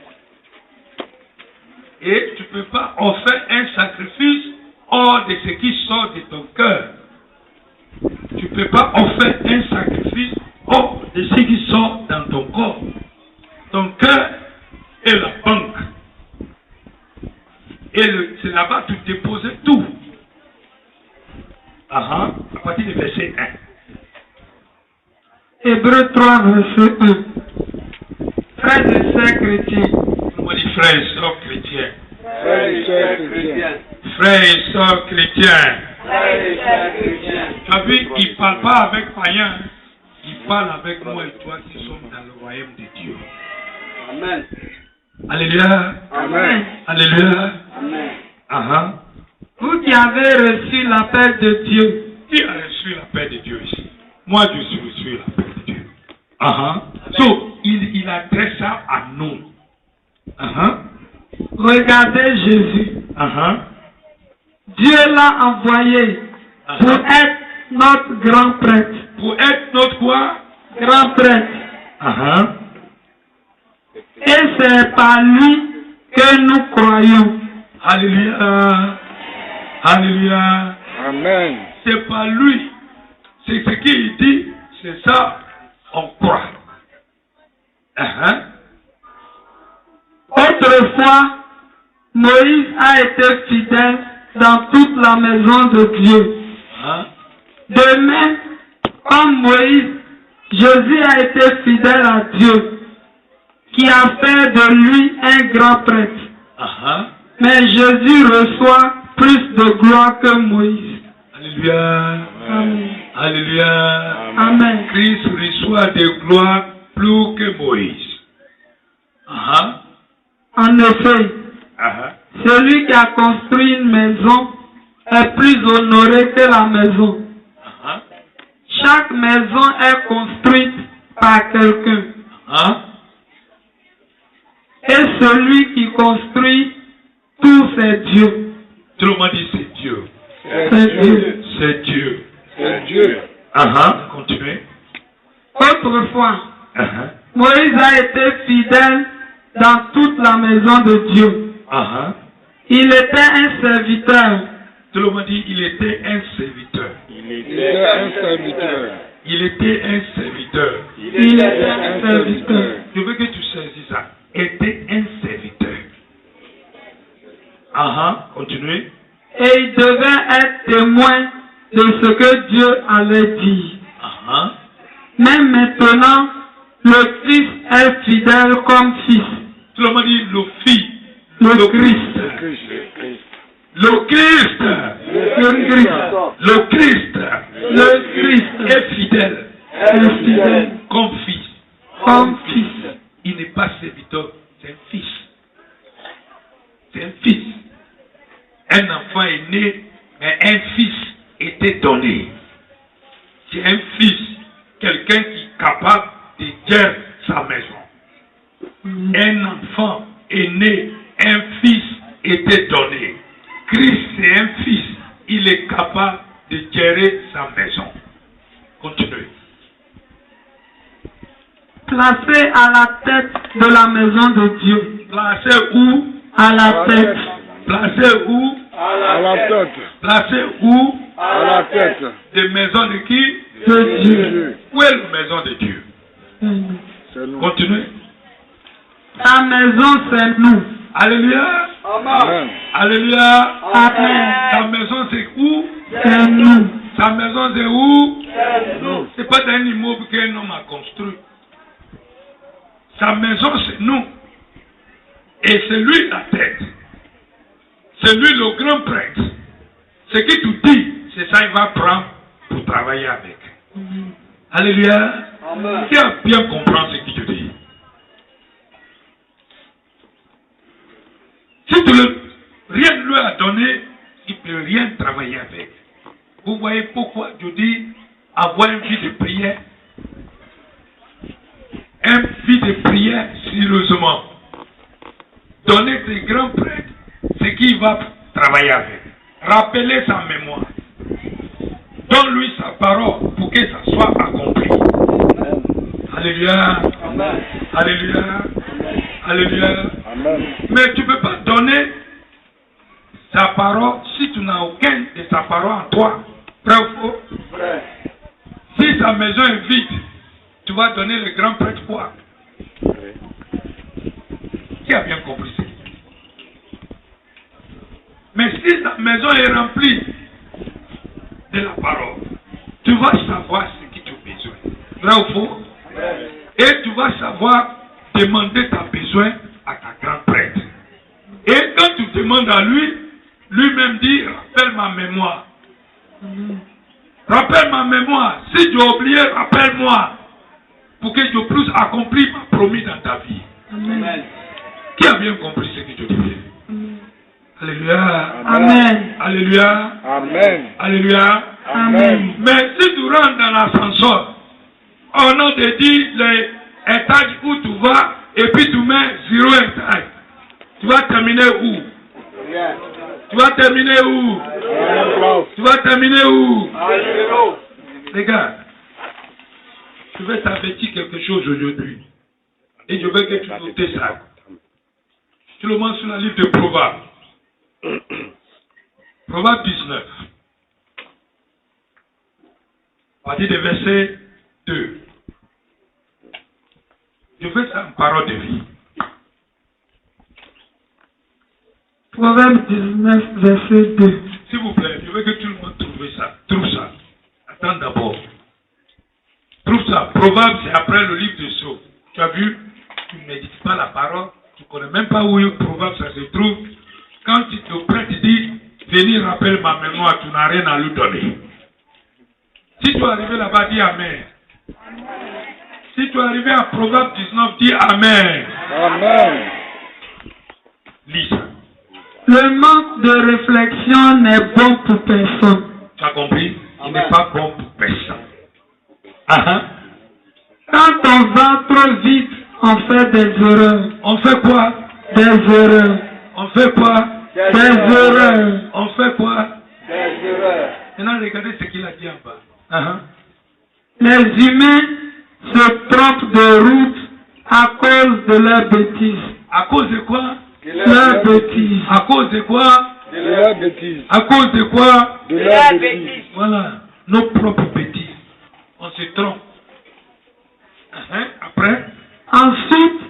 Et tu ne peux pas offrir un sacrifice hors de ce qui sort de ton cœur. Tu ne peux pas offrir un sacrifice hors de ce qui sort dans ton corps. Ton cœur est la banque. Et c'est là-bas que tu déposes tout. À partir du verset 1. Hébreux 3, verset 1. Frères et sœurs chrétiens. On dit frères et sœurs chrétiens. Frères et sœurs chrétiens. Frères et sœurs chrétiens. Frères et sœurs chrétiens. Tu as vu, il ne parle pas avec païens. Il parle avec moi et toi qui sommes dans le royaume de Dieu. Amen. Alléluia. Amen. Alléluia. Amen. Uh-huh. Vous qui qui avait reçu l'appel de Dieu. Qui a reçu l'appel de Dieu ici? Moi, je suis reçu l'appel de Dieu. So, il adresse ça à nous. Regardez Jésus. Dieu l'a envoyé pour être notre grand prêtre. Pour être notre quoi? Grand prêtre. Et c'est par lui que nous croyons. Alléluia. Alléluia. Amen. C'est pas lui. C'est ce qu'il dit. C'est ça. On croit. Autrefois, Moïse a été fidèle dans toute la maison de Dieu. De même, comme Moïse, Jésus a été fidèle à Dieu, qui a fait de lui un grand prêtre. Mais Jésus reçoit plus de gloire que Moïse. Alléluia. Amen. Alléluia. Amen. Christ reçoit des gloires plus que Moïse. En effet, celui qui a construit une maison est plus honoré que la maison. Chaque maison est construite par quelqu'un. Et celui qui construit tout, c'est Dieu. Tout le monde dit c'est Dieu. C'est Dieu. C'est Dieu. C'est Dieu. Continuez. Autrefois, Moïse a été fidèle dans toute la maison de Dieu. Il était un serviteur. Tout le monde dit il était un serviteur. Il était un serviteur. Il était un serviteur. Il était un serviteur. Je veux que tu saisisses ça. Était un serviteur. Continuez. Et il devait être témoin de ce que Dieu allait dire. Mais maintenant, le Christ est fidèle comme fils. Tout le monde dit le fils. Le Christ. Le Christ. Le Christ. Le Christ. Le Christ Est fidèle. est fidèle Comme fils. comme fils. Il n'est pas serviteur, c'est un fils. C'est un fils. Un enfant est né, mais un fils était donné. C'est un fils, quelqu'un qui est capable de gérer sa maison. Un enfant est né, un fils était donné. Christ, c'est un fils, il est capable de gérer sa maison. Continuez. Placé à la tête de la maison de Dieu. Placé où? À la tête. Placé où? À la tête. Placé où? À la tête. Des maisons de qui? De Dieu. Où est la maison de Dieu? C'est nous. Continuez. La maison, c'est nous. Alléluia. Amen. Alléluia. Amen. Ta maison c'est où? C'est nous. Ta maison c'est où? Nous. C'est pas d'un immeuble qu'un homme a construit. Sa maison c'est nous. Et c'est lui la tête. C'est lui le grand prêtre. Ce que tu dis, c'est ça qu'il va prendre pour travailler avec. Alléluia. Qui a bien compris ce que tu dis? Si tu rien ne lui a donné, il ne peut rien travailler avec. Vous voyez pourquoi je dis avoir une vie de prière. Une vie de prière sérieusement. Donner des grands prêtres ce qu'il va travailler avec. Rappelez sa mémoire. Donne-lui sa parole pour que ça soit accompli. Alléluia. Amen. Alléluia. Alléluia. Amen. Mais tu ne peux pas donner sa parole si tu n'as aucun de sa parole en toi. Vrai ou faux? Vrai. Si sa maison est vide, tu vas donner le grand prêtre quoi? Qui a bien compris ça? Mais si ta maison est remplie de la parole, tu vas savoir ce que tu as besoin. Vrai ou faux? Et tu vas savoir demander ta besoin à ta grand prêtre. Et quand tu demandes à lui, lui-même dit, rappelle ma mémoire. Rappelle ma mémoire. Si tu as oublié, rappelle-moi. Pour que je puisse accomplir ma promise dans ta vie. Amen. Qui a bien compris ce que je dis? Alléluia. Amen. Alléluia. Amen. Alléluia. Amen. Mais si tu rentres dans l'ascenseur, on te dit les étages où tu vas et puis tu mets 0 étage. Tu vas terminer où? Tu vas terminer où? Tu vas terminer où? Regarde, je vais t'avertir quelque chose aujourd'hui. Et je veux que tu notes ça. Tu le mentionnes sur le livre de Proverbes. Proverbes 19. À partir du verset 2. Je fais ça en parole de vie. Proverbe 19, verset 2. S'il vous plaît, je veux que tout le monde trouve ça. Trouve ça. Attends d'abord. Trouve ça. Proverbe, c'est après le livre de Psaume. Tu as vu? Tu ne médites pas la parole. Tu ne connais même pas où le Proverbe ça se trouve. Quand tu te prêtes, tu dis, venir rappelle ma mémoire, tu n'as rien à lui donner. Si tu es arrivé là-bas, dis Amen. Si tu es arrivé à Proverbe 19, dis Amen. Amen. Lis ça. Le manque de réflexion n'est bon pour personne. Tu as compris? Il n'est pas bon pour personne. Quand on va trop vite, on fait des erreurs. On fait quoi? Des erreurs. On fait quoi? Des erreurs. On fait quoi? Des erreurs. Maintenant, regardez ce qu'il a dit en bas. Les humains se trompent de route à cause de leurs bêtises. À cause de quoi? Leurs bêtises. À cause de quoi? De leur bêtise. À cause de quoi? De leur bêtise. Voilà, nos propres bêtises. On se trompe. Après? Ensuite,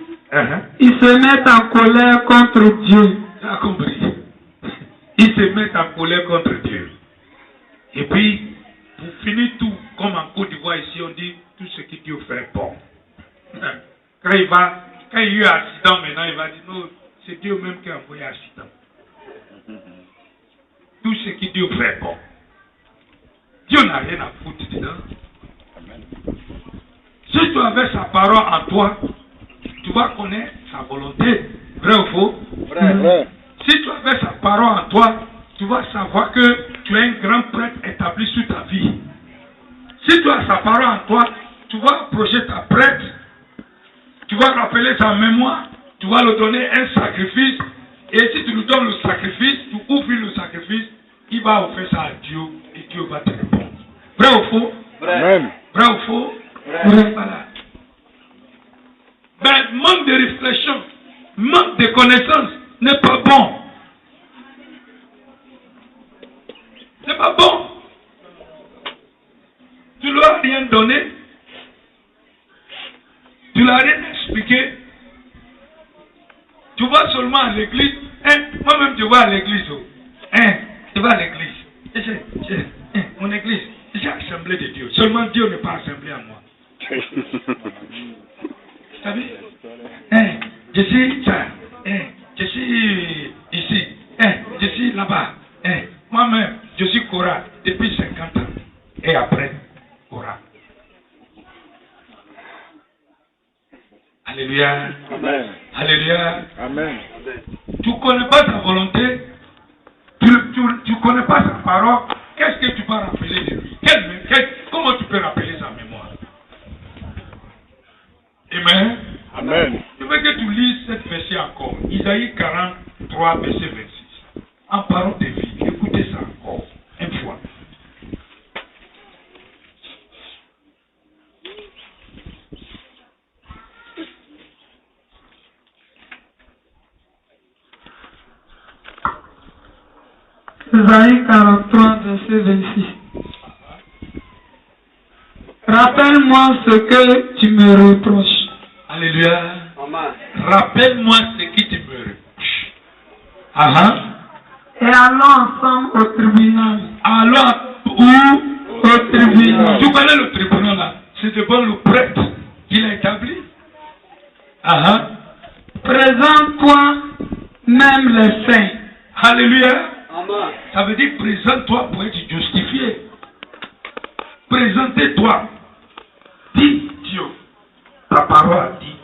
ils se mettent en colère contre Dieu. Tu as compris? Ils se mettent en colère contre Dieu. Et puis, pour finir tout, comme en Côte d'Ivoire ici, on dit tout ce que Dieu fait bon. Quand il y a eu un accident maintenant, il va dire non, c'est Dieu même qui a envoyé l'accident. Tout ce que Dieu fait bon. Dieu n'a rien à foutre dedans. Si tu avais sa parole en toi, tu vas connaître sa volonté. Vrai ou faux? Vrai. Si tu avais sa parole en toi, tu vas savoir que tu es un grand prêtre établi sur ta vie. Si tu as sa parole en toi, tu vas approcher ta prêtre, tu vas rappeler sa mémoire, tu vas lui donner un sacrifice, et si tu lui donnes le sacrifice, tu ouvres le sacrifice, il va offrir ça à Dieu, et Dieu va te répondre. Vrai ou faux? Vrai. Vrai ou faux? Vrai. Voilà. Ben, manque de réflexion, manque de connaissance n'est pas bon. C'est pas bon. Tu leur as rien donné. Tu leur as rien expliqué. Tu vas seulement à l'église. Moi-même, je vais à l'église. Je vais à l'église. Mon église, j'ai assemblée de Dieu. Seulement Dieu n'est pas assemblé à moi. Tu as vu? Je suis ça. Je suis ici. Je suis là-bas. Moi-même, je suis Cora depuis 50 ans. Et après, Cora. Alléluia. Amen. Alléluia. Amen. Tu ne connais pas sa volonté. Tu ne connais pas sa parole. Qu'est-ce que tu peux rappeler de lui? Comment tu peux rappeler sa mémoire? Amen. Amen. Je veux que tu lises cette verset encore. Isaïe 43, verset 26. En parole de vie. Écoutez ça encore. Une fois. Isaïe 43, verset 26. Rappelle-moi ce que tu me reproches. Alléluia. Rappelle-moi ce qui tu me reproches. Et allons ensemble au tribunal. Alors, où? Au tribunal. Tu connais le tribunal là? C'est devant le prêtre qu'il a établi. Présente-toi même les faits. Alléluia. Ça veut dire présente-toi pour être justifié. Présentez-toi. Dis Dieu. Ta parole dit